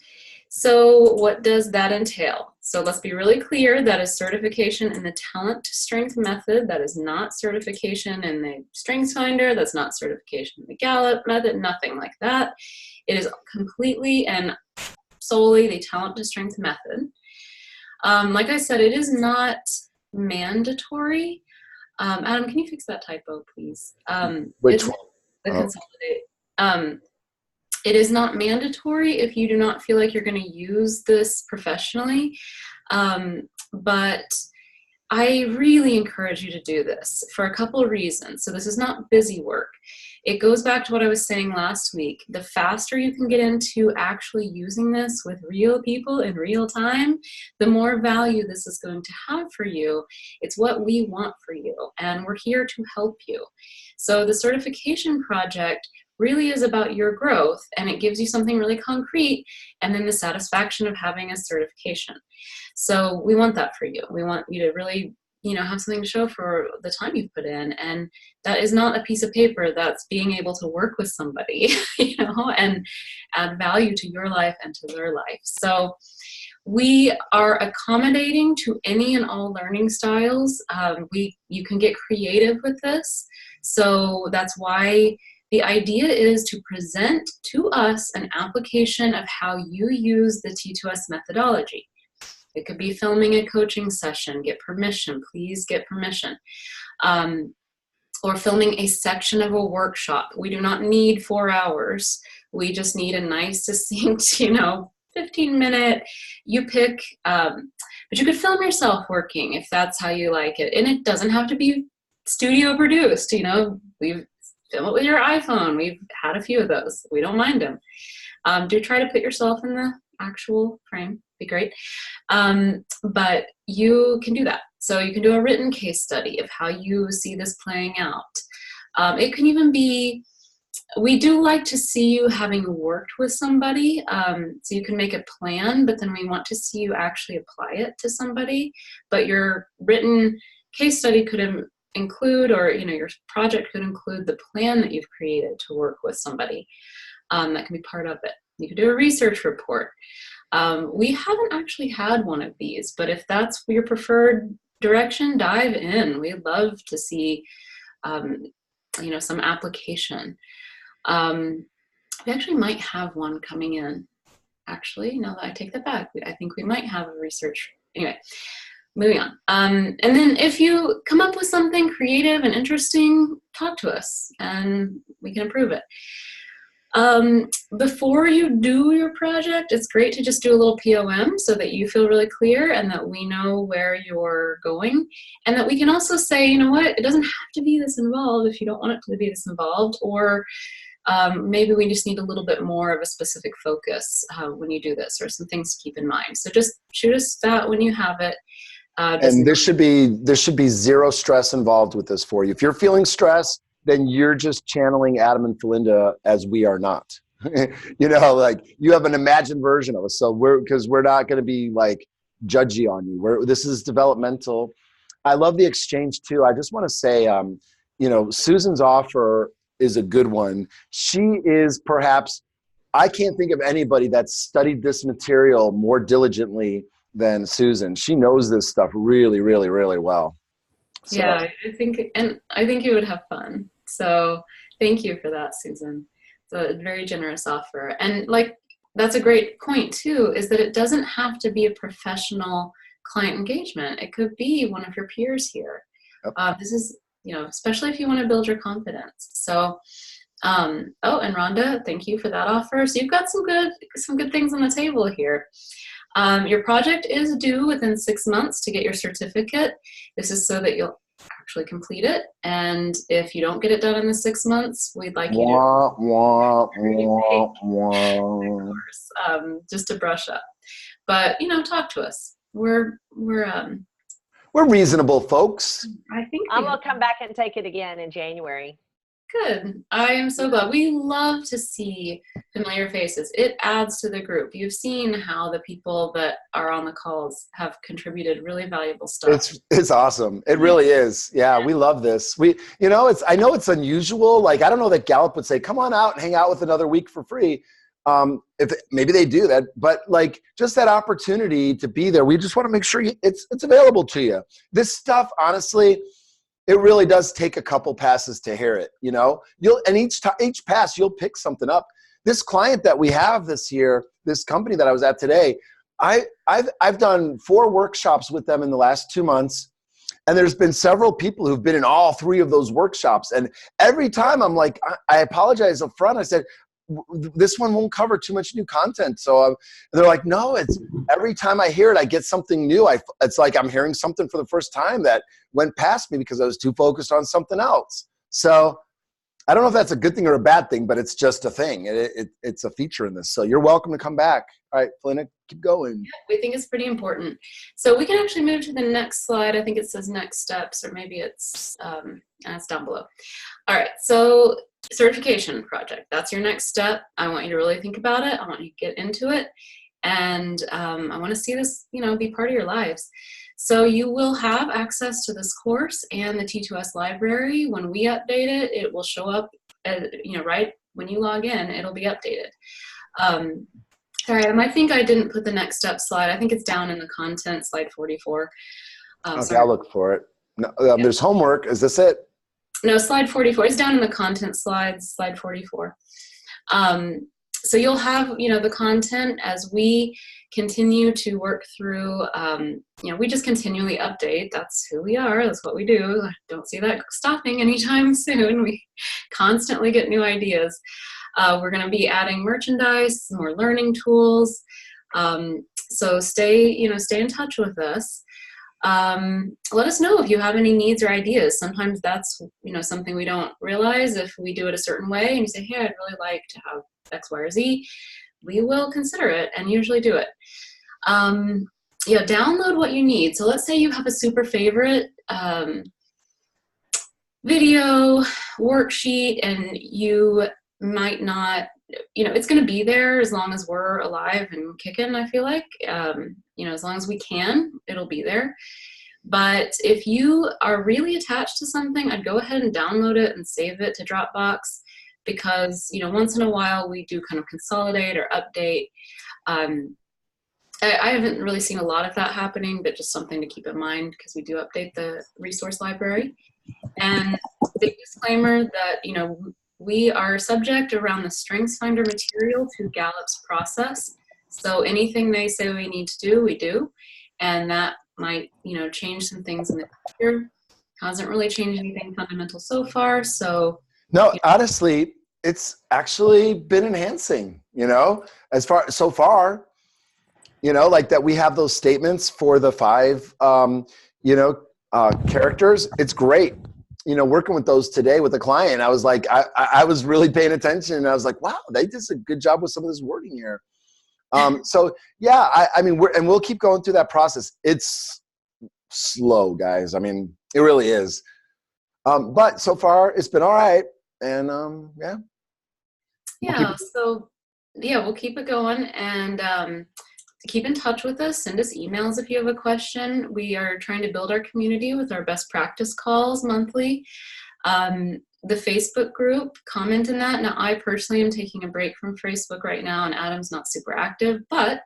So what does that entail? So let's be really clear, that is certification in the Talent to Strength method. That is not certification in the StrengthsFinder. That's not certification in the Gallup method, nothing like that. It is completely and solely the Talent to Strength method. Like I said, it is not mandatory. Adam, can you fix that typo, please? Which one? The consolidate. It is not mandatory if you do not feel like you're going to use this professionally, but I really encourage you to do this for a couple of reasons. So this is not busy work. It goes back to what I was saying last week. The faster you can get into actually using this with real people in real time, the more value this is going to have for you. It's what we want for you, and we're here to help you. So the certification project really is about your growth, and it gives you something really concrete, and then the satisfaction of having a certification. So we want that for you. We want you to really, have something to show for the time you've put in. And that is not a piece of paper. That's being able to work with somebody, and add value to your life and to their life. So we are accommodating to any and all learning styles. You can get creative with this. So that's why the idea is to present to us an application of how you use the T2S methodology. It could be filming a coaching session, get permission, please get permission. Or filming a section of a workshop. We do not need 4 hours. We just need a nice, succinct, 15-minute, you pick, but you could film yourself working if that's how you like it. And it doesn't have to be studio produced, we've film it with your iPhone. We've had a few of those. We don't mind them. Do try to put yourself in the actual frame. Be great. But you can do that. So you can do a written case study of how you see this playing out. It can even be, we do like to see you having worked with somebody. So you can make a plan, but then we want to see you actually apply it to somebody. But your written case study could include, or your project could include the plan that you've created to work with somebody. That can be part of it. You could do a research report. We haven't actually had one of these, but if that's your preferred direction, dive in. We'd love to see some application. We actually might have one coming in. Actually, now that I take that back, I think we might have a research. Anyway, moving on. And then if you come up with something creative and interesting, talk to us and we can improve it. Before you do your project, it's great to just do a little POM so that you feel really clear and that we know where you're going, and that we can also say, you know what, it doesn't have to be this involved if you don't want it to be this involved, or maybe we just need a little bit more of a specific focus when you do this, or some things to keep in mind. So just shoot us that when you have it. And there should be zero stress involved with this for you. If you're feeling stress, then you're just channeling Adam and Felinda as we are not. You know, like you have an imagined version of us. So because we're not going to be like judgy on you. This is developmental. I love the exchange too. I just want to say, you know, Susan's offer is a good one. She is perhaps, I can't think of anybody that's studied this material more diligently than Susan. She knows this stuff really, really, really well. So. Yeah, I think you would have fun. So thank you for that, Susan. It's a very generous offer. And like, that's a great point too, is that it doesn't have to be a professional client engagement. It could be one of your peers here. Yep. This is, you know, especially if you want to build your confidence. So, oh, and Rhonda, thank you for that offer. So you've got some good things on the table here. Your project is due within 6 months to get your certificate. This is so that you'll actually complete it. And if you don't get it done in the 6 months, we'd like you to just to brush up. But, you know, talk to us. We're reasonable folks. I think I'm gonna come back and take it again in January. Good. I am so glad. We love to see familiar faces. It adds to the group. You've seen how the people that are on the calls have contributed really valuable stuff. It's awesome. It really is. Yeah, we love this. You know, I know it's unusual. Like, I don't know that Gallup would say, come on out and hang out with another week for free. If maybe they do that, but like just that opportunity to be there, we just want to make sure it's available to you. This stuff, honestly, it really does take a couple passes to hear it, you know. And each pass you'll pick something up. This client that we have this year, this company that I was at today, I've done 4 workshops with them in the last 2 months, and there's been several people who've been in all 3 of those workshops. And every time I'm like, I apologize up front. I said, this one won't cover too much new content. So they're like, no, it's every time I hear it, I get something new. It's like I'm hearing something for the first time that went past me because I was too focused on something else. So I don't know if that's a good thing or a bad thing, but it's just a thing. It's a feature in this. So you're welcome to come back. All right, Felinda, keep going. Yeah, we think it's pretty important. So we can actually move to the next slide. I think it says next steps, or maybe it's down below. All right, so certification project. That's your next step. I want you to really think about it. I want you to get into it. And I want to see this, you know, be part of your lives. So you will have access to this course and the T2S library. When we update it, it will show up, you know, right when you log in, it'll be updated. All right, I think I didn't put the next step slide. I think it's down in the content, slide 44. Okay, I'll look for it. No, there's homework. Is this it? No, slide 44. It's down in the content slides, slide 44. So you'll have, you know, the content as we continue to work through, you know, we just continually update. That's who we are. That's what we do. I don't see that stopping anytime soon. We constantly get new ideas. We're going to be adding merchandise, more learning tools. So stay in touch with us. Let us know if you have any needs or ideas. Sometimes that's, you know, something we don't realize. If we do it a certain way and you say, hey, I'd really like to have X, Y, or Z, we will consider it and usually do it. Yeah, download what you need. So let's say you have a super favorite video worksheet and you might not, you know, it's going to be there as long as we're alive and kicking, I feel like. You know, as long as we can, it'll be there. But if you are really attached to something, I'd go ahead and download it and save it to Dropbox, because, you know, once in a while we do kind of consolidate or update. I haven't really seen a lot of that happening, but just something to keep in mind because we do update the resource library. And big disclaimer that, you know, we are subject around the StrengthsFinder material to Gallup's process. So anything they say we need to do, we do. And that might, you know, change some things in the future. Hasn't really changed anything fundamental so far. So no, honestly, it's actually been enhancing, so far, like that we have those statements for the 5, characters. It's great. Working with those today with a client, I was like, I was really paying attention, and I was like, wow, they did a good job with some of this wording here. So yeah, I mean, we'll keep going through that process. It's slow, guys. I mean, it really is. But so far it's been all right. And yeah. Yeah. So yeah, we'll keep it going, and keep in touch with us. Send us emails if you have a question. We are trying to build our community with our best practice calls monthly. The Facebook group, comment in that. Now, I personally am taking a break from Facebook right now, and Adam's not super active, but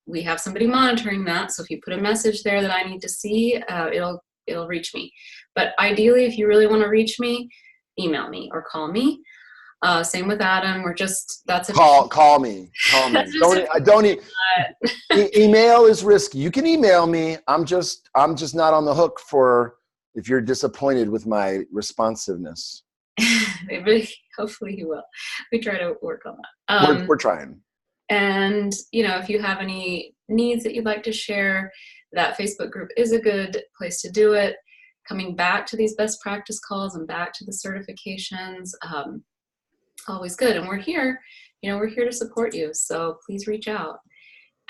we have somebody monitoring that. So if you put a message there that I need to see, it'll reach me. But ideally, if you really want to reach me, email me or call me. Same with Adam. That's a call me. Email is risky. You can email me. I'm just not on the hook for if you're disappointed with my responsiveness. Hopefully you will. We try to work on that. We're trying. And if you have any needs that you'd like to share, that Facebook group is a good place to do it. Coming back to these best practice calls and back to the certifications, always good. And we're here to support you. So please reach out.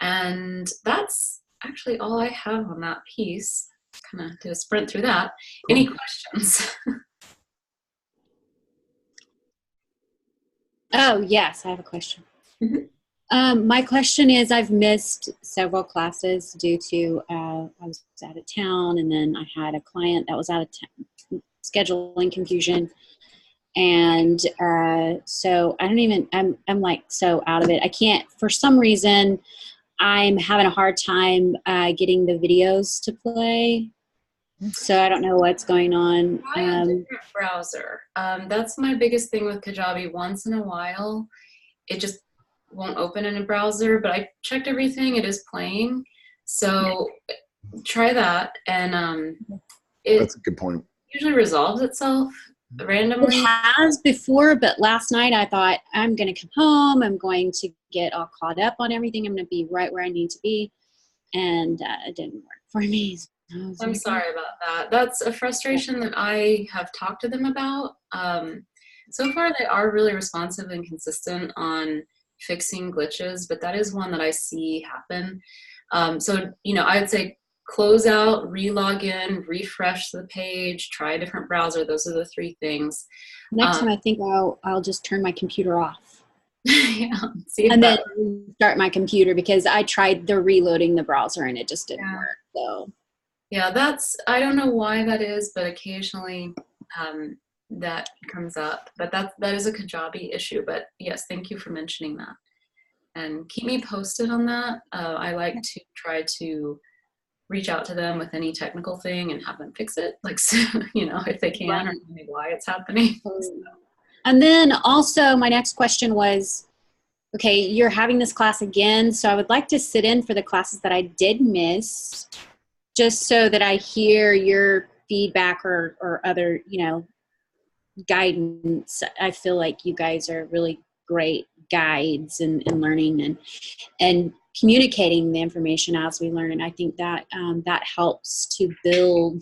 And that's actually all I have on that piece. Kind of do a sprint through that. Cool. Any questions? Oh, yes, I have a question. Mm-hmm. My question is, I've missed several classes due to I was out of town, and then I had a client that was out of town, scheduling confusion. And so I'm like so out of it. I can't, for some reason, I'm having a hard time getting the videos to play. So I don't know what's going on. Try a different browser. That's my biggest thing with Kajabi. Once in a while, it just won't open in a browser, but I checked everything. It is playing. So try that. And that's a good point. Usually resolves itself randomly. It has before, but last night I thought, I'm going to come home. I'm going to get all caught up on everything. I'm going to be right where I need to be. And it didn't work for me. I'm sorry about that. That's a frustration that I have talked to them about. So far, they are really responsive and consistent on fixing glitches, but that is one that I see happen. So, I'd say close out, re-log in, refresh the page, try a different browser. Those are the 3 things. Next time, I think I'll just turn my computer off. Yeah, and then start my computer, because I tried reloading the browser and it just didn't work. So. Yeah, I don't know why that is, but occasionally that comes up. But that is a Kajabi issue. But yes, thank you for mentioning that. And keep me posted on that. I like to try to reach out to them with any technical thing and have them fix it, if they can, or maybe why it's happening. And then also my next question was, okay, you're having this class again, so I would like to sit in for the classes that I did miss, just so that I hear your feedback or other, guidance. I feel like you guys are really great guides in learning and communicating the information as we learn. And I think that that helps to build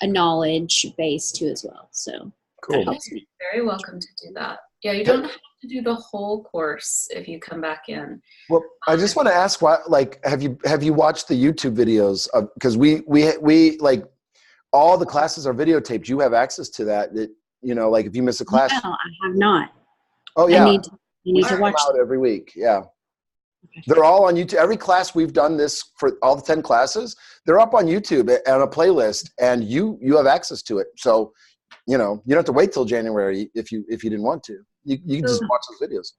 a knowledge base too as well. So cool. That helps me. Very welcome to do that. Yeah, you don't have to do the whole course if you come back in. Well, I just want to ask, why, have you watched the YouTube videos? Because we all the classes are videotaped. You have access to that. If you miss a class. No, I have not. Oh yeah. I need to watch out every week. Yeah. Okay. They're all on YouTube. Every class we've done this for all the 10 classes, they're up on YouTube on a playlist, and you have access to it. So, you don't have to wait till January if you didn't want to. You can just watch those videos.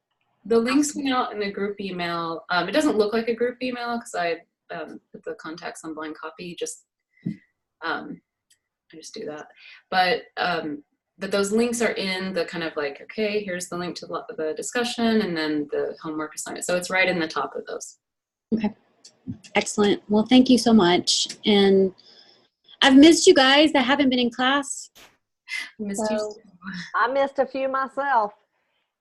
The links went out in the group email. It doesn't look like a group email because I put the contacts on blind copy. I just do that. But those links are in the kind of okay, here's the link to the discussion and then the homework assignment. So it's right in the top of those. Okay. Excellent. Well, thank you so much. And I've missed you guys that haven't been in class. I missed you. I missed a few myself.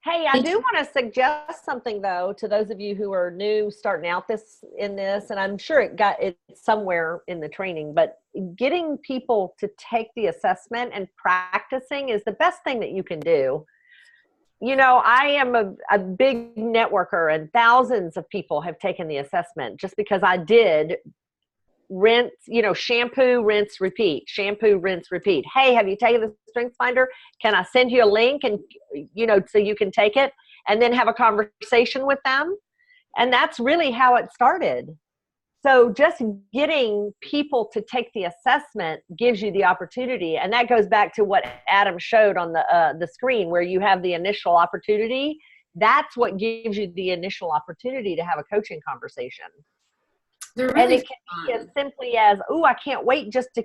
Hey, I do want to suggest something though to those of you who are new, starting out in this, and I'm sure it's somewhere in the training, but getting people to take the assessment and practicing is the best thing that you can do. You know, I am a big networker, and thousands of people have taken the assessment just because I did rinse, shampoo, rinse, repeat, shampoo, rinse, repeat. Hey, have you taken the StrengthsFinder? Can I send you a link and, so you can take it and then have a conversation with them? And that's really how it started. So just getting people to take the assessment gives you the opportunity. And that goes back to what Adam showed on the screen where you have the initial opportunity. That's what gives you the initial opportunity to have a coaching conversation. Really and it can be as simply as, oh, I can't wait just to,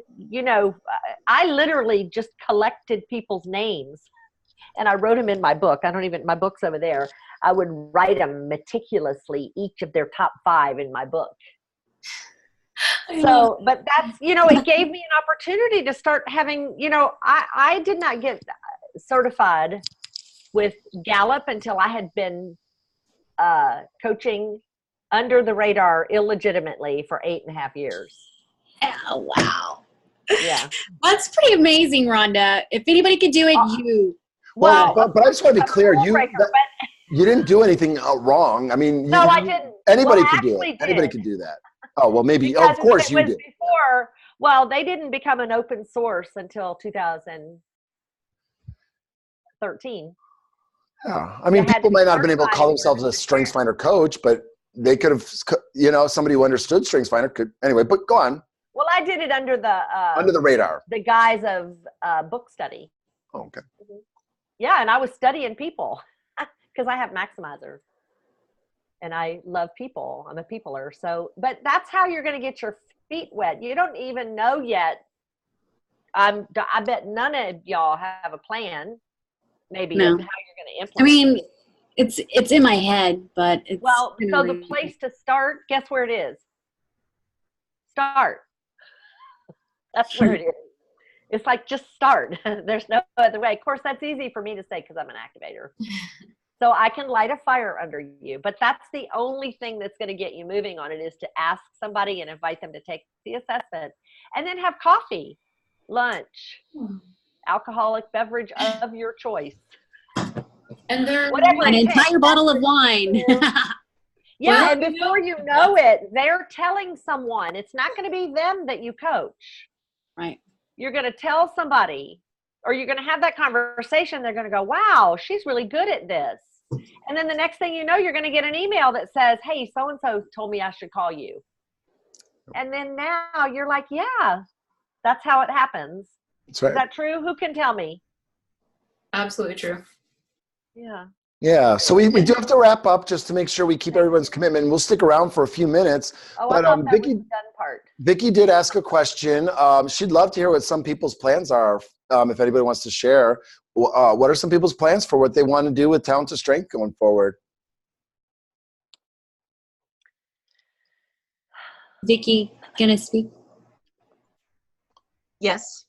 I literally just collected people's names and I wrote them in my book. My book's over there. I would write them meticulously, each of their top 5 in my book. So, but that's, it gave me an opportunity to start having, I did not get certified with Gallup until I had been coaching under the radar illegitimately for 8.5 years. Oh, wow. Yeah. That's pretty amazing, Rhonda. If anybody could do it, you. Well, but I just want to be clear. You didn't do anything wrong. I mean, no, I didn't. Anybody could do it. Anybody could do that. Oh, well, maybe. Of course you did. They didn't become an open source until 2013. Yeah. I mean, people might not have been able to call themselves a StrengthsFinder coach, but they could have, somebody who understood StrengthsFinder could. Anyway, but go on. Well, I did it under the radar. The guise of book study. Oh, okay. Mm-hmm. Yeah, and I was studying people because I have Maximizer. And I love people. I'm a peopler. So, but that's how you're going to get your feet wet. You don't even know yet. I bet none of y'all have a plan, maybe, of how you're going to implement. I mean, it's in my head, but it's so the place to start, guess where it is? Start. That's where it is. It's like, just start. There's no other way. Of course, that's easy for me to say because I'm an activator. So I can light a fire under you, but that's the only thing that's going to get you moving on it, is to ask somebody and invite them to take the assessment, and then have coffee, lunch, alcoholic beverage of your choice. And an entire bottle of wine. Yeah, and before you know it, they're telling someone. It's not going to be them that you coach. Right. You're going to tell somebody, or you're going to have that conversation. They're going to go, wow, she's really good at this. And then the next thing you know, you're going to get an email that says, hey, so-and-so told me I should call you. And then now you're like, yeah, that's how it happens. That's right. Is that true? Who can tell me? Absolutely true. Yeah. Yeah. So we do have to wrap up just to make sure we keep everyone's commitment. We'll stick around for a few minutes. Oh, but I thought that was the done part. Vicky did ask a question. She'd love to hear what some people's plans are. If anybody wants to share, what are some people's plans for what they want to do with Talent to Strength going forward? Vicky, gonna speak? Yes.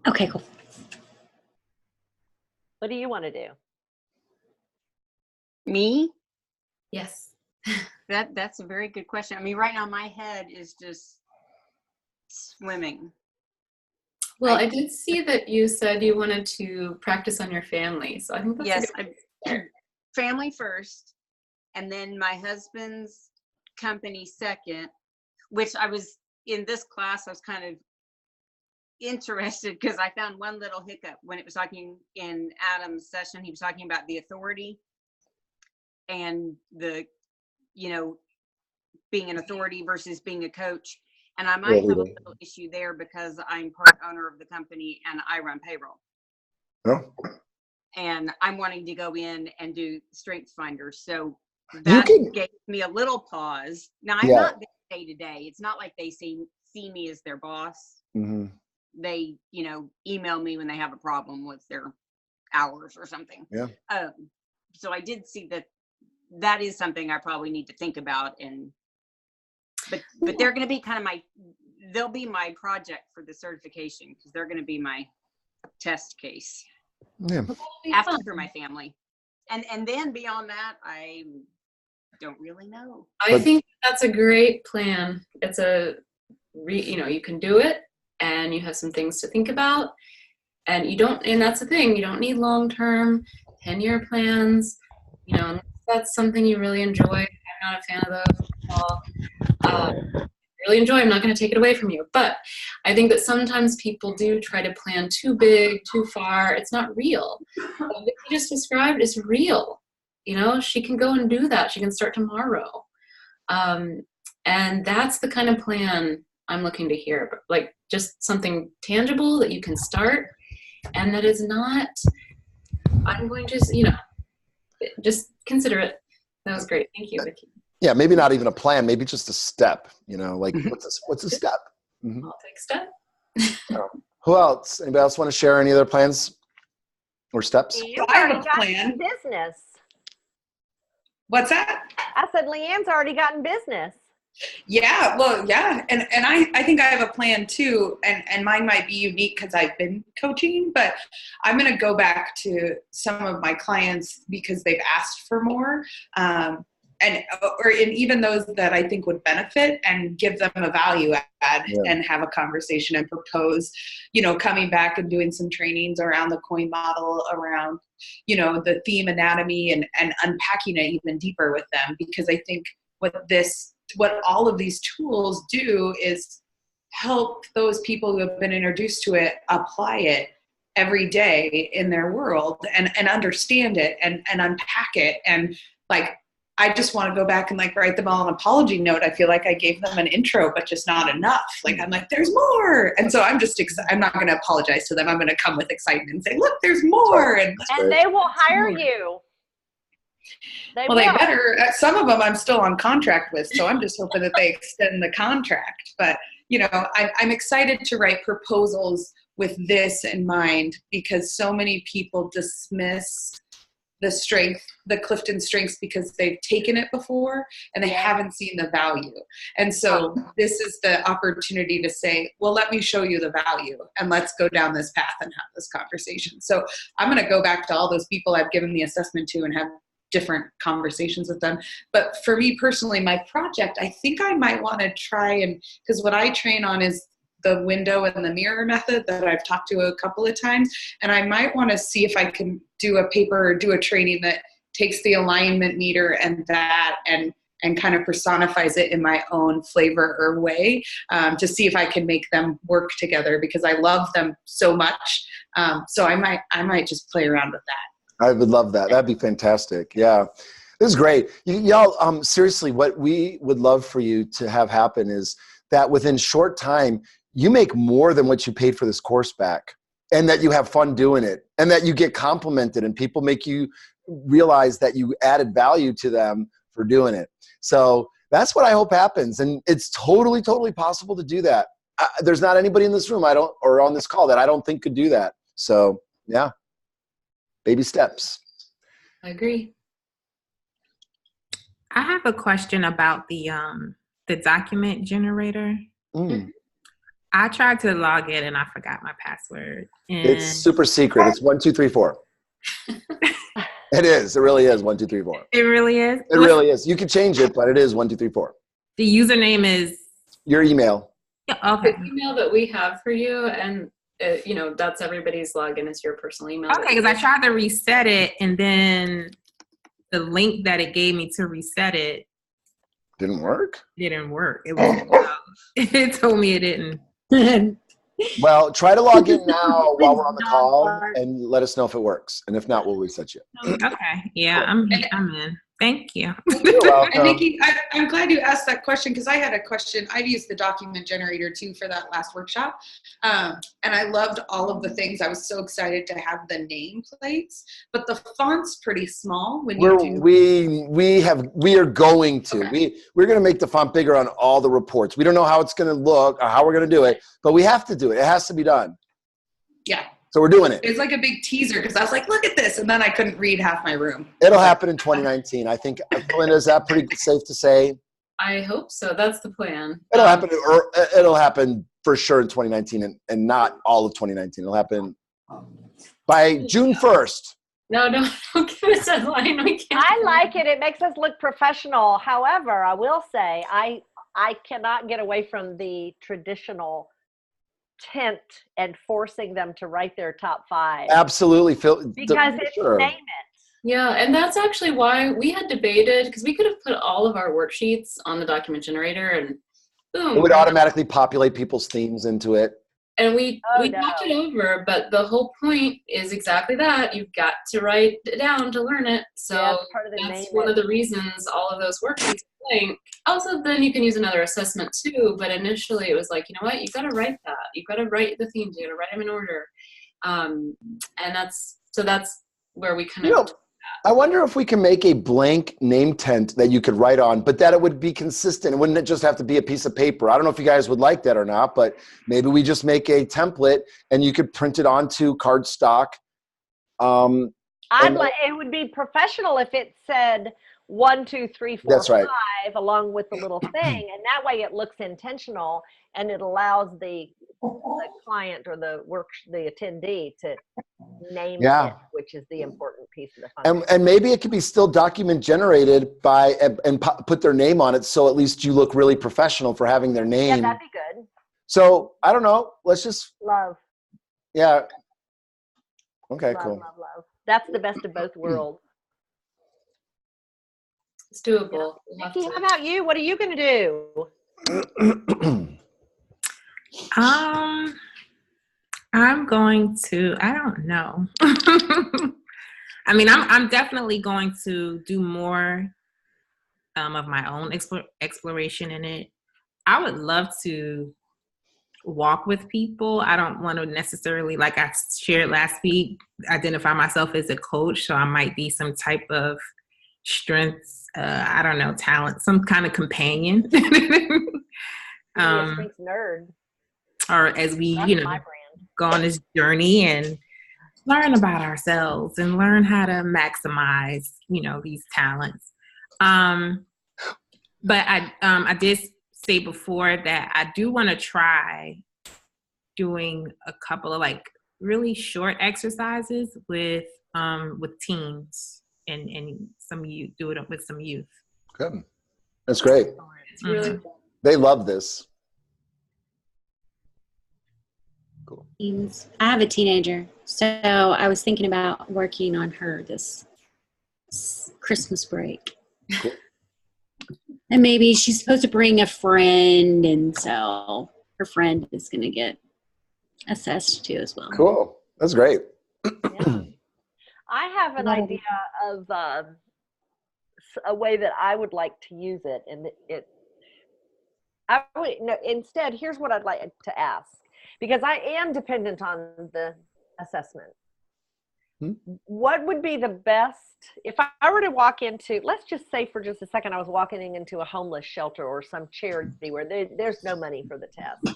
Okay, cool. What do you want to do? Me? Yes. That's a very good question. I mean, right now my head is just swimming. Well, I did see that you said you wanted to practice on your family. So I think that's family first, and then my husband's company second, which I was in this class, I was kind of interested because I found one little hiccup when it was talking in Adam's session. He was talking about the authority and the, being an authority versus being a coach. And I might have a little issue there because I'm part owner of the company and I run payroll. Oh. And I'm wanting to go in and do StrengthsFinder. So that gave me a little pause. Now, I'm not there day to day. It's not like they see me as their boss. Mm-hmm. They, email me when they have a problem with their hours or something. Yeah. So I did see that is something I probably need to think about. But they're going to be they'll be my project for the certification because they're going to be my test case. Yeah. After my family. And then beyond that, I don't really know. I think that's a great plan. It's you can do it, and you have some things to think about, and and that's the thing, you don't need long-term 10-year plans, unless that's something you really enjoy. I'm not a fan of those at all. Really enjoy, I'm not going to take it away from you, but I think that sometimes people do try to plan too big, too far. It's not real. What you just described is real. She can go and do that. She can start tomorrow. And that's the kind of plan I'm looking to hear, like just something tangible that you can start, and that is not, I'm going to just consider it. That was great. Thank you, Vicki. Yeah, maybe not even a plan, maybe just a step, like what's a step? Mm-hmm. I'll take a step. Who else? Anybody else want to share any other plans or steps? You've I have already a plan. gotten business. What's that? I said Leanne's already gotten business. Yeah, well, yeah. And I think I have a plan too. And mine might be unique because I've been coaching, but I'm going to go back to some of my clients because they've asked for more. And even those that I think would benefit, and give them a value add and have a conversation and propose, coming back and doing some trainings around the coin model, around, the theme anatomy, and unpacking it even deeper with them. Because I think what all of these tools do is help those people who have been introduced to it apply it every day in their world, and understand it and unpack it. And I just want to go back and write them all an apology note. I feel like I gave them an intro, but just not enough. I'm like, there's more. And so I'm just I'm not going to apologize to them. I'm going to come with excitement and say, look, there's more. And they will hire you. They better. Some of them I'm still on contract with, so I'm just hoping that they extend the contract. But, I'm excited to write proposals with this in mind, because so many people dismiss the Clifton strengths because they've taken it before and they haven't seen the value. And so this is the opportunity to say, well, let me show you the value, and let's go down this path and have this conversation. So I'm going to go back to all those people I've given the assessment to and have different conversations with them. But for me personally, my project, I think I might want to try, because what I train on is the window and the mirror method that I've talked to a couple of times. And I might want to see if I can do a paper or do a training that takes the alignment meter and kind of personifies it in my own flavor or way, to see if I can make them work together, because I love them so much. So I might just play around with that. I would love that. That'd be fantastic. Yeah. This is great. Y'all, seriously, what we would love for you to have happen is that within short time, you make more than what you paid for this course back, and that you have fun doing it, and that you get complimented, and people make you realize that you added value to them for doing it. So that's what I hope happens. And it's totally, totally possible to do that. There's not anybody in this room or on this call that I don't think could do that. So yeah, baby steps. I agree. I have a question about the document generator. I tried to log in and I forgot my password. And it's super secret. It's 1, 2, 3, 4. It is. It really is 1, 2, 3, 4. It really is? It really is. You can change it, but it is 1, 2, 3, 4. The username is? Your email. Yeah, okay. The email that we have for you, and that's everybody's login is your personal email. Okay, because I tried to reset it, and then the link that it gave me to reset it didn't work. It was it told me it didn't. Well, try to log in now while we're on the call and let us know if it works. And if not, we'll reset you. Okay. Yeah, I'm in. Thank you. You're welcome. And Nikki, I'm glad you asked that question, because I had a question. I've used the document generator too for that last workshop. And I loved all of the things. I was so excited to have the nameplates, but the font's pretty small when you do. We are going to. Okay. We're going to make the font bigger on all the reports. We don't know how it's going to look or how we're going to do it, but we have to do it. It has to be done. Yeah. So we're doing it. It's like a big teaser, because I was like, look at this. And then I couldn't read half my room. It'll happen in 2019. I think, Belinda, is that pretty safe to say? I hope so. That's the plan. It'll happen for sure in 2019 and not all of 2019. It'll happen by June 1st. No, don't give us a line. We can't. I like it. It makes us look professional. However, I will say I cannot get away from the traditional tent and forcing them to write their top 5. Absolutely, Phil. Because it's name it. Yeah, and that's actually why we had debated, because we could have put all of our worksheets on the document generator and boom. It would automatically populate people's themes into it. And we talked it over, but the whole point is exactly that. You've got to write it down to learn it. So that's one of the reasons all of those worksheets are blank. Also, then you can use another assessment too, but initially it was like, you know what, you've got to write that. You've got to write the themes. You've got to write them in order. And that's where we kind of... I wonder if we can make a blank name tent that you could write on, but that it would be consistent. It wouldn't just have to be a piece of paper. I don't know if you guys would like that or not, but maybe we just make a template and you could print it onto cardstock. It would be professional if it said 1, 2, 3, 4, That's 5 right. along with the little thing, and that way it looks intentional and it allows the client or the attendee to name it, which is the important piece of the function. And maybe it could be still document generated and put their name on it, so at least you look really professional for having their name. Yeah, that'd be good. So I don't know. Let's just love. Yeah. Okay. Love, cool. Love. That's the best of both worlds. It's doable. Nikki, how about you? What are you going to do? I'm going to, I don't know. I mean, I'm definitely going to do more of my own exploration in it. I would love to walk with people. I don't want to necessarily, like I shared last week, identify myself as a coach. So I might be some type of strengths, I don't know, talent, some kind of companion. Strengths nerd. Or as we, go on this journey and learn about ourselves and learn how to maximize, these talents. But I did say before that I do want to try doing a couple of like really short exercises with teens and some youth, do it with some youth. Good. That's great. It's really fun. They love this. Cool. I have a teenager, so I was thinking about working on her this Christmas break. Cool. And maybe she's supposed to bring a friend, and so her friend is going to get assessed too as well. Cool. That's great. Yeah. I have an idea of a way that I would like to use it, and instead, here's what I'd like to ask, because I am dependent on the assessment. What would be the best, if I were to walk into, let's just say for just a second, I was walking into a homeless shelter or some charity where there's no money for the test.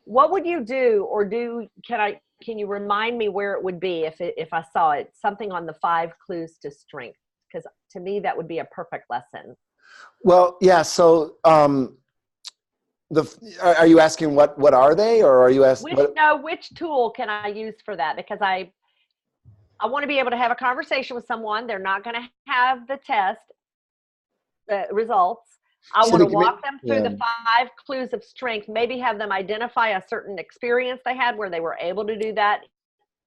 What would you do, or can you remind me where it would be if I saw it, something on the 5 clues to strength? Because to me, that would be a perfect lesson. Well, yeah. So, are you asking what are they, or are you asking? Which tool can I use for that? Because I want to be able to have a conversation with someone. They're not going to have the test results. I want to walk them through the 5 clues of strength, maybe have them identify a certain experience they had where they were able to do that,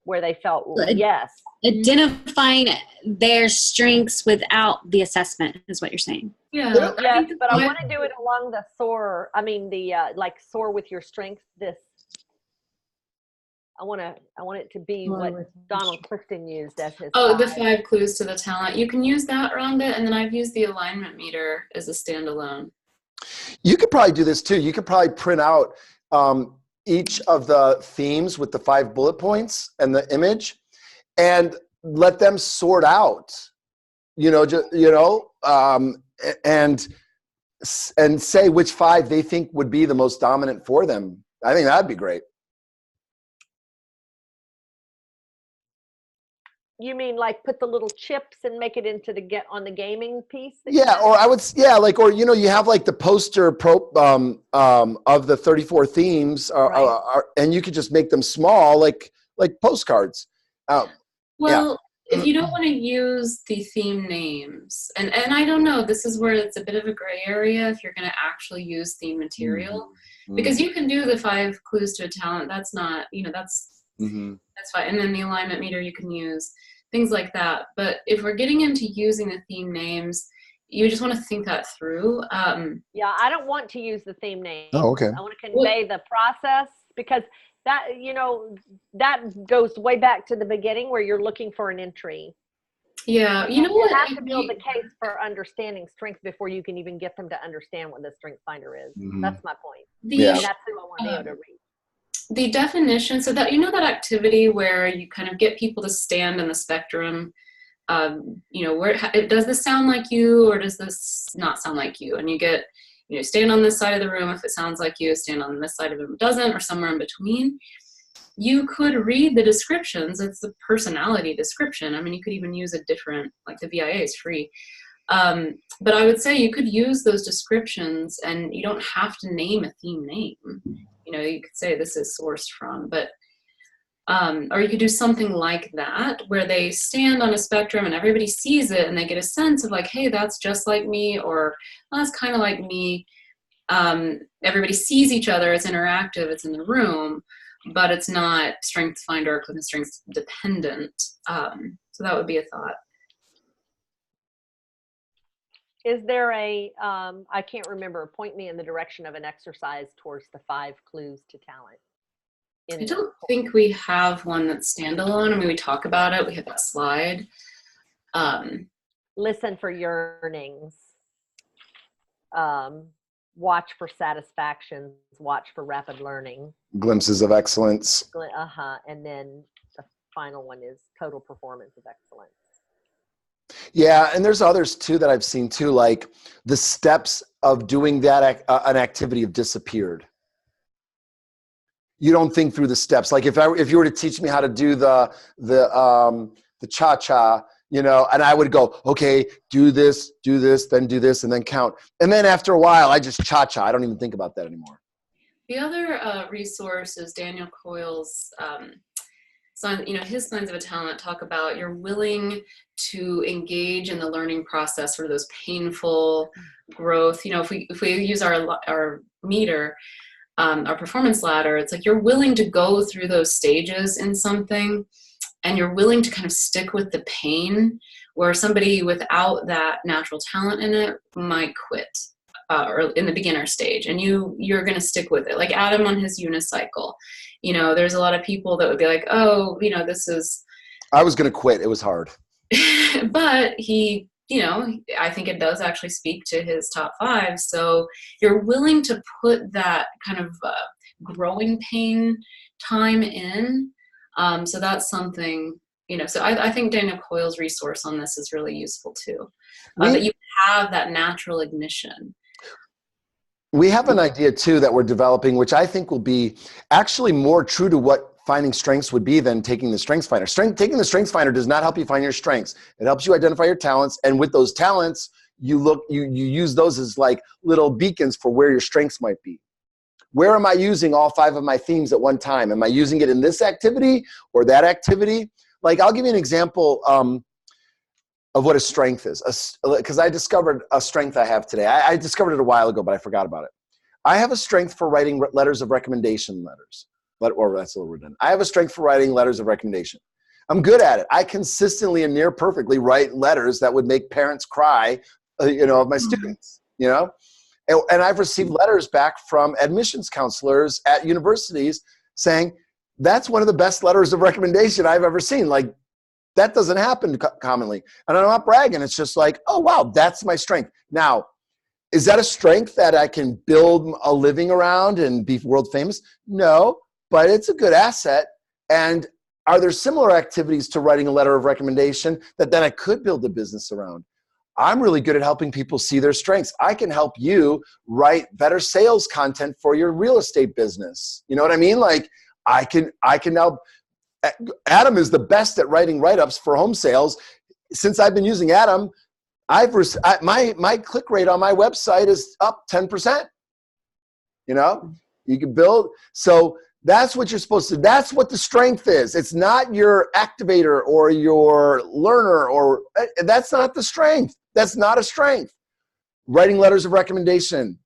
where they felt, yes. Identifying their strengths without the assessment is what you're saying. Yeah. Yes, but I want to do it along the soar. I mean, like soar with your strength. I want it to be what Donald Clifton used as his. Oh, the 5 clues to the talent. You can use that around it, and then I've used the alignment meter as a standalone. You could probably do this too. You could probably print out each of the themes with the 5 bullet points and the image, and let them sort out. And say which 5 they think would be the most dominant for them. I think that'd be great. You mean like put the little chips and make it into on the gaming piece? Yeah, or I would, you have like the poster of the 34 themes, right. And you could just make them small, like postcards. if you don't want to use the theme names, and I don't know, this is where it's a bit of a gray area if you're going to actually use theme material, because you can do the 5 clues to a talent. That's not, that's fine. And then the alignment meter you can use, things like that. But if we're getting into using the theme names, you just want to think that through. Yeah, I don't want to use the theme name. Oh, okay. I want to convey the process, because that, that goes way back to the beginning where you're looking for an entry. Yeah, You what? have to build the case for understanding strength before you can even get them to understand what the strength finder is. That's my point. Yeah. And that's who I want to be able to reach. The definition, so that, that activity where you kind of get people to stand in the spectrum, where does this sound like you, or does this not sound like you? And you get, stand on this side of the room if it sounds like you, stand on this side of the room if it doesn't, or somewhere in between. You could read the descriptions. It's the personality description. I mean, you could even use a different, like the VIA is free. But I would say you could use those descriptions, and you don't have to name a theme name. You could say this is sourced from, but or you could do something like that where they stand on a spectrum and everybody sees it and they get a sense of like, hey, that's just like me, or oh, that's kind of like me. Everybody sees each other. It's interactive. It's in the room, but it's not strength finder or Clifton Strengths dependent. So that would be a thought. Is there I can't remember, point me in the direction of an exercise towards the 5 clues to talent? I don't think we have one that's standalone. I mean, we talk about it. We have that slide. Listen for yearnings. Watch for satisfactions. Watch for rapid learning. Glimpses of excellence. And then the final one is total performance of excellence. Yeah, and there's others too that I've seen too, like the steps of doing that an activity have disappeared. You don't think through the steps. Like if you were to teach me how to do the cha-cha, and I would go, okay, do this, then do this, and then count. And then after a while, I just cha-cha. I don't even think about that anymore. The other resource is Daniel Coyle's his signs of a talent talk about you're willing to engage in the learning process for those painful growth. If we use our meter, our performance ladder, it's like you're willing to go through those stages in something, and you're willing to kind of stick with the pain, where somebody without that natural talent in it might quit or in the beginner stage, and you're going to stick with it. Like Adam on his unicycle, there's a lot of people that would be like, oh, this is. I was going to quit. It was hard. But he, I think it does actually speak to his top 5. So you're willing to put that kind of growing pain time in. So that's something, so I think Daniel Coyle's resource on this is really useful too. That you have that natural ignition. We have an idea too that we're developing, which I think will be actually more true to what finding strengths would be than taking the strengths finder. Taking the strengths finder does not help you find your strengths. It helps you identify your talents. And with those talents, you use those as like little beacons for where your strengths might be. Where am I using all 5 of my themes at one time? Am I using it in this activity or that activity? Like, I'll give you an example of what a strength is. Because I discovered a strength I have today. I discovered it a while ago, but I forgot about it. I have a strength for writing letters of recommendation or that's a little redundant. I have a strength for writing letters of recommendation. I'm good at it. I consistently and near perfectly write letters that would make parents cry, of my students, And I've received letters back from admissions counselors at universities saying, that's one of the best letters of recommendation I've ever seen. Like, that doesn't happen commonly. And I'm not bragging. It's just like, oh, wow, that's my strength. Now, is that a strength that I can build a living around and be world famous? No, but it's a good asset. And are there similar activities to writing a letter of recommendation that then I could build a business around? I'm really good at helping people see their strengths. I can help you write better sales content for your real estate business. You know what I mean? Like, I can help. Adam is the best at writing write-ups for home sales. Since I've been using Adam, my click rate on my website is up 10%. You can build. So That's what you're supposed to, that's what the strength is. It's not your activator or your learner, or that's not the strength. That's not a strength. Writing letters of recommendation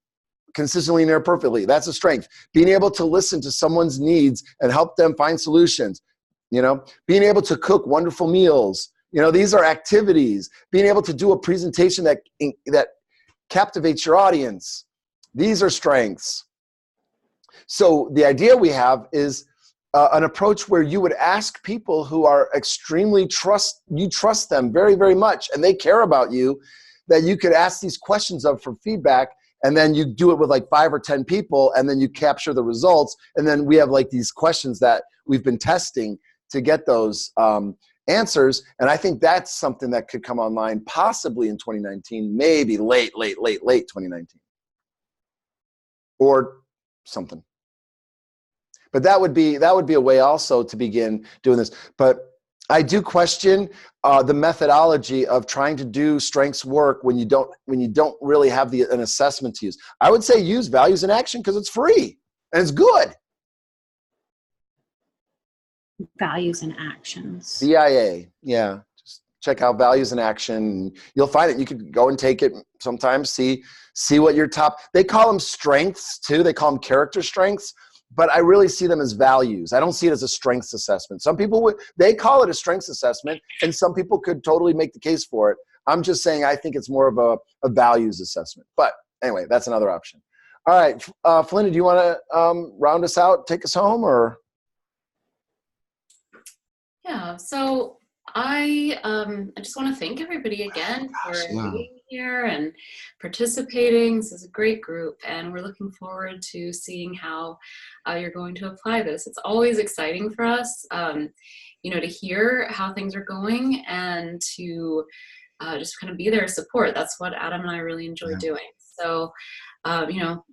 consistently, near perfectly, that's a strength. Being able to listen to someone's needs and help them find solutions, you know, being able to cook wonderful meals, you know, these are activities. Being able to do a presentation that captivates your audience, these are strengths. So the idea we have is an approach where you would ask people who are extremely you trust them very, very much, and they care about you, that you could ask these questions of for feedback, and then you do it with like 5 or 10 people, and then you capture the results, and then we have like these questions that we've been testing to get those answers, and I think that's something that could come online possibly in 2019, maybe late 2019, or something. But that would be a way also to begin doing this. But I do question the methodology of trying to do strengths work when you don't really have an assessment to use. I would say use values in action because it's free and it's good. Values and actions. VIA, yeah. Just check out values in action. You'll find it. You could go and take it sometimes. See what your top. They call them strengths too. They call them character strengths. But I really see them as values. I don't see it as a strengths assessment. Some people they call it a strengths assessment, and some people could totally make the case for it. I'm just saying I think it's more of a values assessment. But anyway, that's another option. All right, Felinda, do you want to round us out, take us home, or? Yeah, so I just want to thank everybody again for being here and participating. This is a great group, and we're looking forward to seeing how you're going to apply this. It's always exciting for us, you know, to hear how things are going and to just kind of be there to support. That's what Adam and I really enjoy doing. So, you know,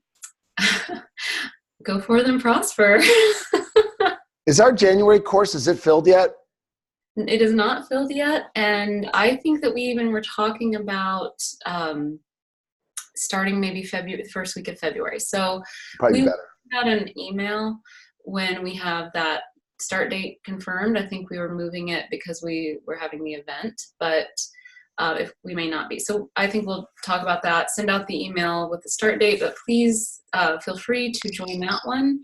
go forth and prosper. Is our January course, is it filled yet? It is not filled yet, and I think that we even were talking about starting maybe the first week of February. So Probably we better. got an email when we have that start date confirmed. I think we were moving it because we were having the event, but if we may not be. So I think we'll talk about that. Send out the email with the start date, but please feel free to join that one.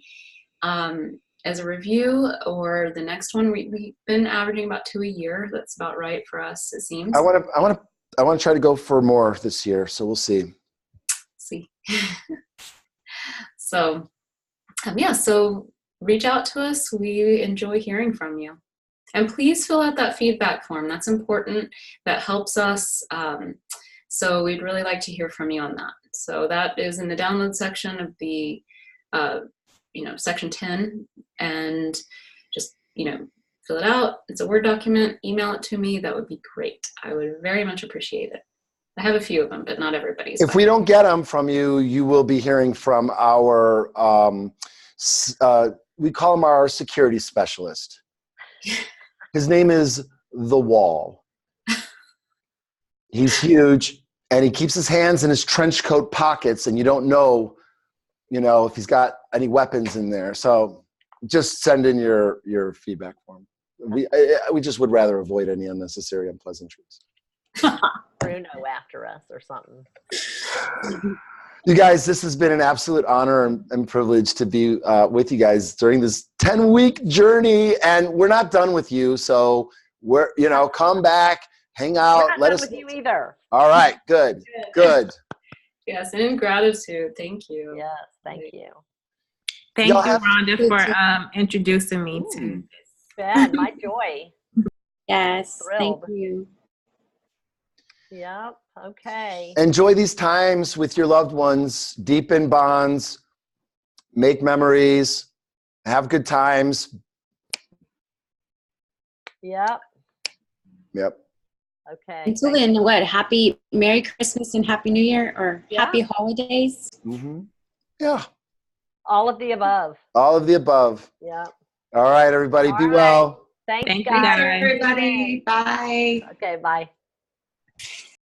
As a review, or the next one. We've been averaging about 2 a year. That's about right for us, it seems. I want to try to go for more this year, so we'll see. So yeah, so reach out to us. We enjoy hearing from you, and please fill out that feedback form. That's important. That helps us. So we'd really like to hear from you on that. So that is in the download section of the you know, section 10, and just, you know, fill it out. It's a Word document. Email it to me. That would be great. I would very much appreciate it. I have a few of them, but not everybody's. If we don't get them from you, you will be hearing from our, we call him our security specialist. His name is The Wall. He's huge, and he keeps his hands in his trench coat pockets, and you don't know, you know, if he's got any weapons in there. So just send in your feedback form. We just would rather avoid any unnecessary unpleasantries. Bruno after us or something. You guys, this has been an absolute honor and privilege to be with you guys during this 10-week journey, and we're not done with you. So we're, you know, come back, hang out. We're not done with you either. All right, good. Yes, and in gratitude, thank you. Yes, thank you. Thank you, Rhonda, for introducing me to this. Ben, my joy. Yes, Thrilled. thank you. Yep, okay. Enjoy these times with your loved ones. Deepen bonds. Make memories. Have good times. Yep. Okay. Until then, what? Happy Merry Christmas and Happy New Year, or Yeah. Happy Holidays. Mm-hmm. Yeah. All of the above. All of the above. Yep. All right, everybody. All Be right. well. Thanks, Thank you, guys. guys. Everybody, bye. Okay, bye.